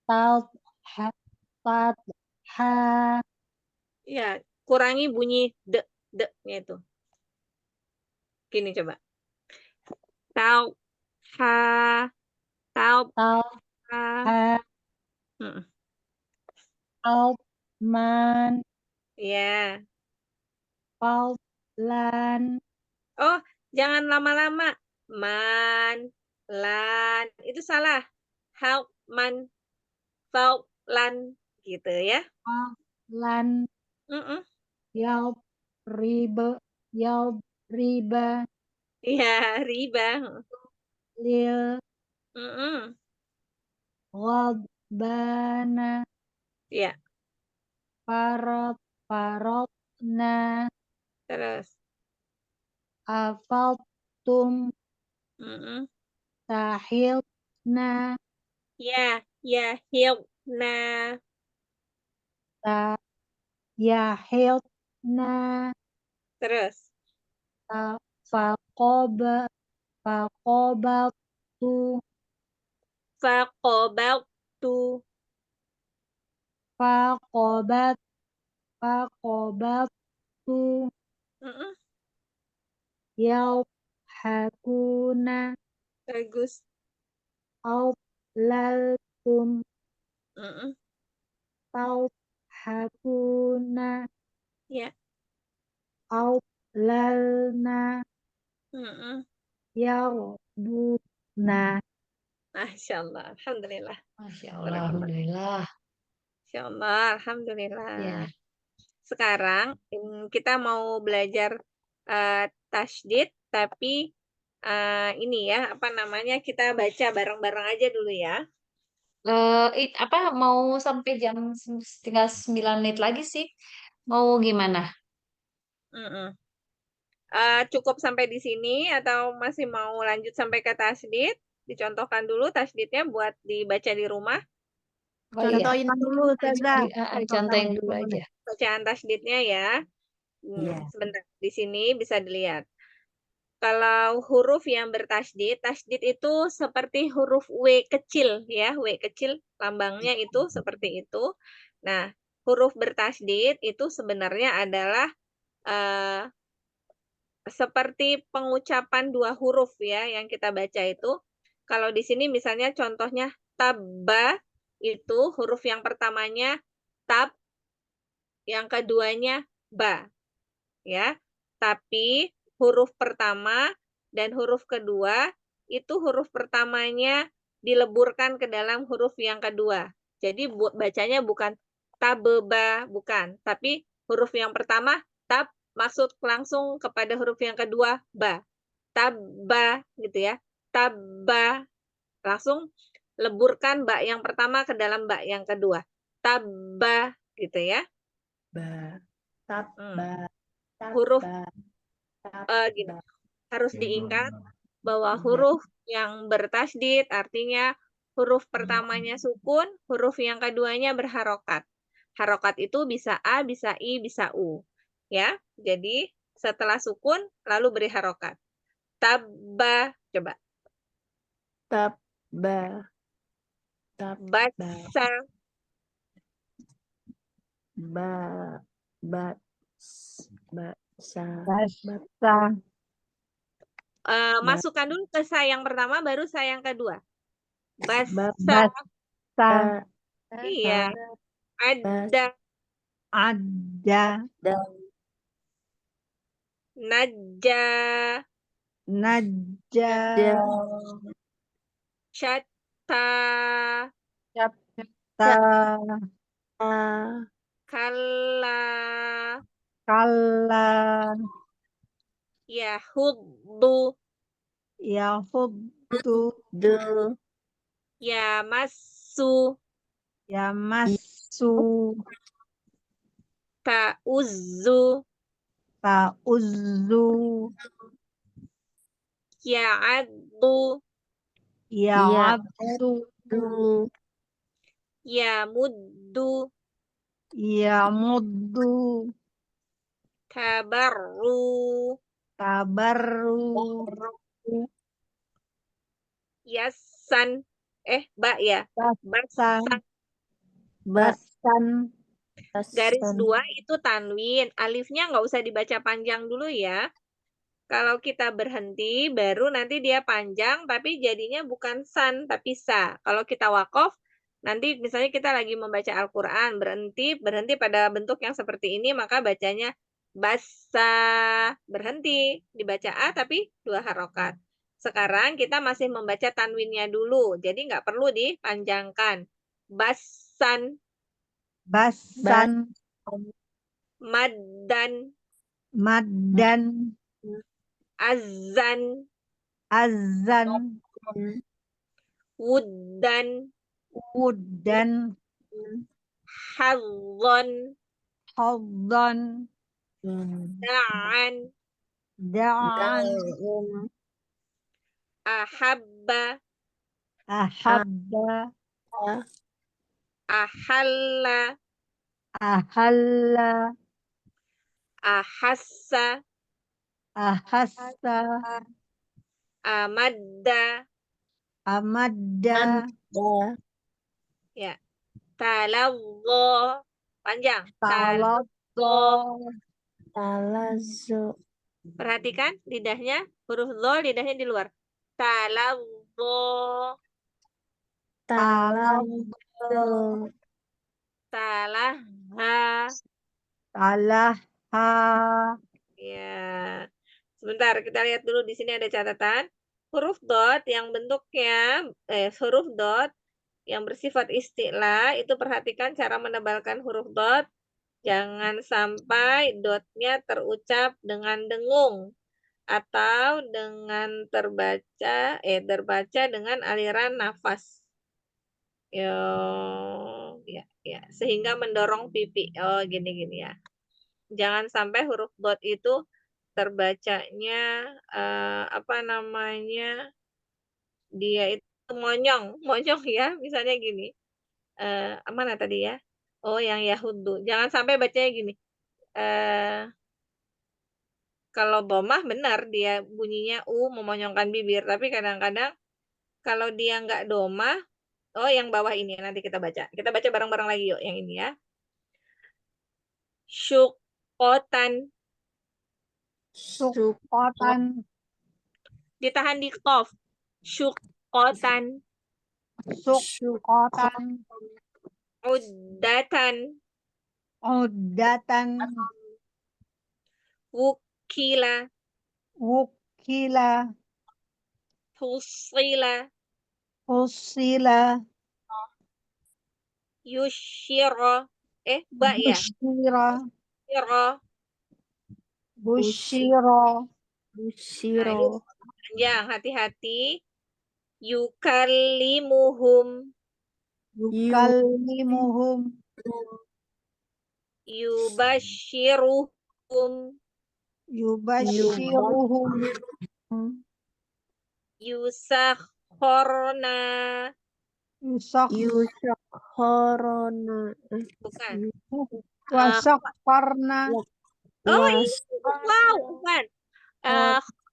tau, ha, pat, ha, Ya, kurangi bunyi de-nya itu. Gini coba. Tau, ha, tau, Tau, ha. ha, Mm, tau, man, Ya. lan, Oh, jangan lama-lama. Man, lan, itu salah. How, man, fau, lan, gitu ya. lan, Mm-mm. riba, riba, Iya, riba. lil, Mm-mm. bana, Ya, parotna, terus. afaltum, Mm-mm. tahilna, Ya, hilna. yahilna, Terus. faqoba, faqobatu, Faqobatu. faqobat, faqobatu, Mm-mm. yauhakuna, Bagus. laltum, Mm-mm. tauhakuna, Ya. lalna, Mm-mm. yarbuna. Masya Allah. Alhamdulillah. Masya Allah, alhamdulillah. Masya Allah. Alhamdulillah. Ya. Sekarang kita mau belajar tasydid, tapi ini ya, apa namanya, kita baca bareng-bareng aja dulu ya. Mau sampai tinggal 9 menit lagi sih. Mau gimana? Mm-mm. Cukup sampai di sini atau masih mau lanjut sampai ke tasydid? Dicontohkan dulu tasydidnya buat dibaca di rumah. Oh iya, Contohin dulu, Ustazah. contohin dulu aja. Bacaan tasydidnya ya. Iya. Sebentar, di sini bisa dilihat. Kalau huruf yang bertasydid, tasydid itu seperti huruf W kecil ya, W kecil lambangnya itu seperti itu. Nah, huruf bertasydid itu sebenarnya adalah seperti pengucapan dua huruf ya yang kita baca itu. Kalau di sini misalnya contohnya tabba itu huruf yang pertamanya tab, yang keduanya ba ya. Tapi huruf pertama dan huruf kedua itu huruf pertamanya dileburkan ke dalam huruf yang kedua. Jadi bacanya bukan tabeba, bukan. Tapi huruf yang pertama tab masuk langsung kepada huruf yang kedua ba. Tabba gitu ya. Tabba. Langsung leburkan ba yang pertama ke dalam ba yang kedua. Tabba gitu ya. Ba, tab, ba, tab, Huruf ba, tab, gini. ba. Harus diingat bahwa huruf yang bertasydid artinya huruf pertamanya sukun, huruf yang keduanya berharokat. Harokat itu bisa A, bisa I, bisa U. Ya, jadi setelah sukun lalu beri harokat. Tabba, coba. Tab, ba, tab, ba, Basa, ba, ba, ba, sa, Basa, masukkan dulu ke sa yang pertama, baru sa yang kedua. Basa, basa, ba, iya. Ada, ada, naja, naja, syata, ta, kalla, kala, yahuddu, yahudu, yamassu, yamasu, ta'uzzu, ta'uzu, ya'addu, ya'abdu, yamuddu, yamuddu, tabarru, tabaru, yassan, ba ya, basan, basan. basan, Garis 2 itu tanwin. Alifnya nggak usah dibaca panjang dulu ya. Kalau kita berhenti, baru nanti dia panjang, tapi jadinya bukan san, tapi sa. Kalau kita wakof, nanti misalnya kita lagi membaca Al-Quran, berhenti pada bentuk yang seperti ini, maka bacanya basa. Berhenti, dibaca A, tapi 2 harokat. Sekarang kita masih membaca tanwinnya dulu, jadi nggak perlu dipanjangkan. Basan, Basan. maddan, Maddan. azan, Azan. wuddan, Wuddan. hadzon, Haddan. da'an, Da'an. ahabba, Ahabba. ahalla, Ahalla. ahassa, Ahassa. amadda, Amadda. ya, talazzo, panjang, talazzo. Taladdo. Talazzo. Perhatikan lidahnya, huruf dho lidahnya di luar. Talazzo, Talazzo. talaha, Talaha. ya. Sebentar, kita lihat dulu di sini ada catatan. Huruf dot yang bentuknya huruf dot yang bersifat isti'la itu perhatikan cara menebalkan huruf dot. Jangan sampai dotnya terucap dengan dengung atau dengan terbaca dengan aliran nafas. Ya, sehingga mendorong pipi. Oh, gini ya. Jangan sampai huruf dot itu terbacanya dia itu monyong ya, misalnya gini. Mana tadi ya? Oh, yang Yahudu. Jangan sampai bacanya gini. Kalau domah benar dia bunyinya memonyongkan bibir, tapi kadang-kadang kalau dia nggak domah, yang bawah ini nanti kita baca. Kita baca bareng-bareng lagi yuk yang ini ya. Syukotan, Sukotan. ditahan di qaf. Syukotan, Sukotan. uddatan, Uddatan. wukila, Wukila. fusila, Fusila. yushiro, ba ya, Bushira. yushiro. Bushiro. Nah, itu panjang, hati-hati. Yukallimuhum, Yukallimuhum. yubashiruhum, Yubashiruhum. yusakhorna, Yusakhorona. bukan. Wasakharna. Oh iya, wow, bukan.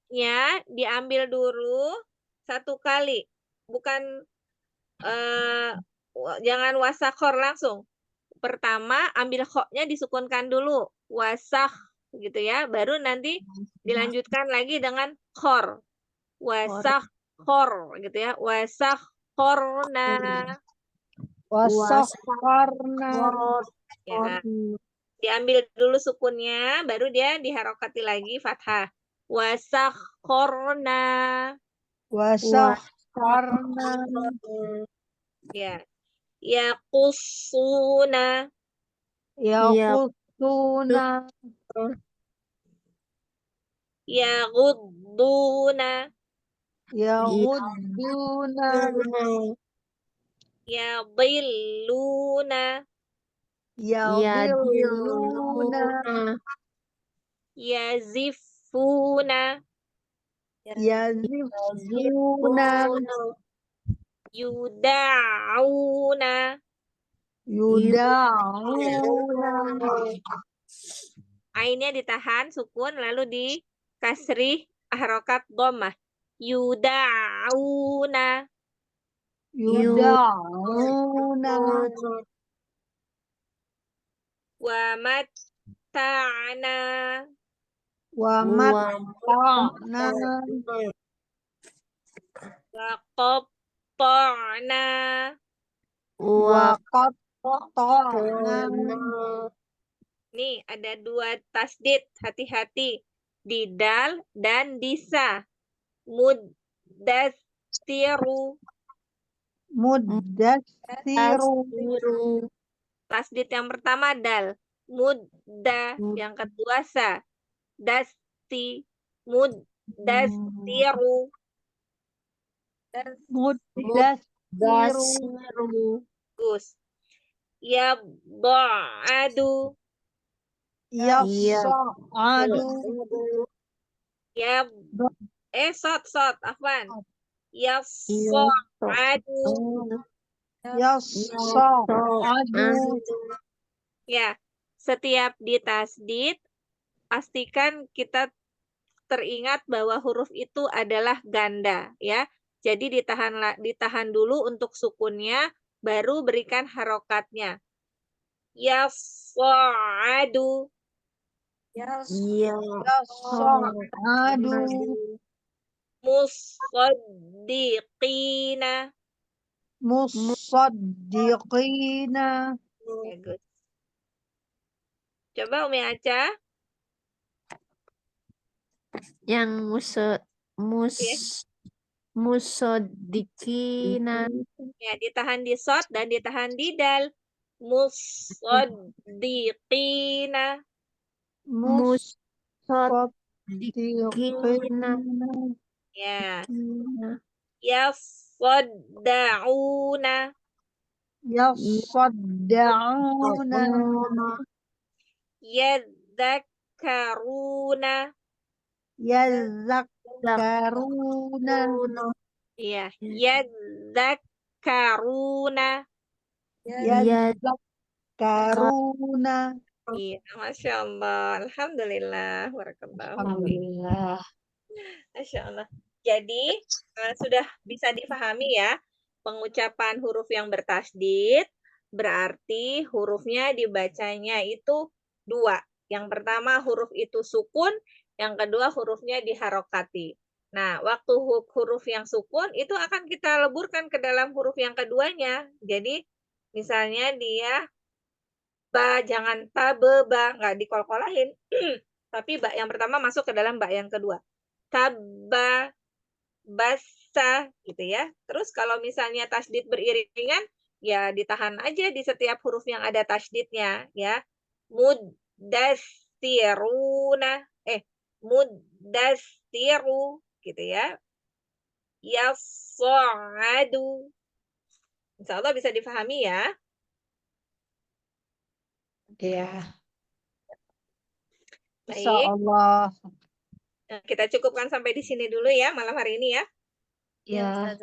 Nya diambil dulu 1 kali, bukan jangan wasakhor langsung. Pertama ambil khoknya disukunkan dulu, wasakh gitu ya, baru nanti dilanjutkan lagi dengan khor, wasakhor gitu ya, wasakhorna. Wasakharna. Ya. Diambil dulu sukunnya, baru dia diharokati lagi fathah. Wasakhorna. Wasakharna. Ya. Yaqussuna. Yaqussuna. Yaghudduna. Yagudduna. Yadhilluna. Yadhilluna. Yazifuna. Yazifuna. Yuda'una. Yuda'una. Ainnya ditahan sukun lalu dikasrih harokat dhammah. Yuda'una. Yuda'una. Wa matta'na. ومتعنا وقطعنا. وقطعنا Nih, ada dua tasdid, hati-hati. Di dal dan di sa. Muddatsiru. مدثر Tasdid yang pertama dal. Mudda. Yang kedua sa. Dasti. Muddatsiru. مدثر Bagus. Yab'adu. يصعد Yab. Sot. Afwan. Yas'adu. يصعد Ya, setiap ditasdid, pastikan kita teringat bahwa huruf itu adalah ganda, ya. Jadi ditahan dulu untuk sukunnya, baru berikan harokatnya. Yas'adu. يصعد Musaddiqina. مصدقين Bagus. Coba Umi Aca. Yang musodikina. Ya, ditahan di sod dan ditahan di dal. Musaddiqina. Musodikina. Ya. Yasoddauna. يصدعون Yadzakkaruna. يذكرون Iya, yadzakkaruna. يذكرون Iya, Masya Allah. Alhamdulillah. Barakallah. Alhamdulillah. Masya Allah. Jadi, sudah bisa dipahami ya, pengucapan huruf yang bertasdid, berarti hurufnya dibacanya itu dua. Yang pertama huruf itu sukun, yang kedua hurufnya diharokati. Nah, waktu huruf yang sukun itu akan kita leburkan ke dalam huruf yang keduanya. Jadi, misalnya dia ba, jangan ta, be, ba, nggak dikol-kolahin. Tapi ba yang pertama masuk ke dalam ba yang kedua. Tabba, basa, gitu ya. Terus kalau misalnya tasdid beriringan, ya ditahan aja di setiap huruf yang ada tasdidnya, ya. Muddasiruna, muddasiru, gitu ya. Yas'adu. Insya Allah bisa dipahami ya. Iya. Insya Baik, Allah. kita cukupkan sampai di sini dulu ya malam hari ini ya. Ya.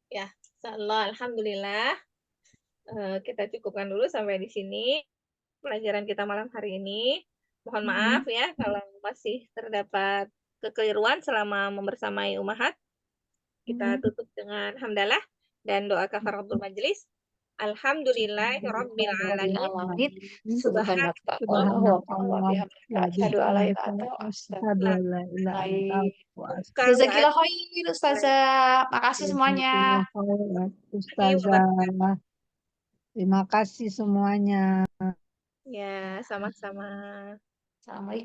Insya Allah, alhamdulillah. Kita cukupkan dulu sampai di sini pelajaran kita malam hari ini. Mohon maaf ya kalau masih terdapat kekeliruan selama membersamai Ummahat. Kita tutup dengan hamdalah dan doa kafaratul majelis. Alhamdulillahirabbil alamin. Subhanallah. Asyhadu alla ilaha illallah. Baik. Jazakallah khair Ustazah. Makasih semuanya. Ustazah. Terima kasih semuanya. Ya, sama-sama. Assalamualaikum.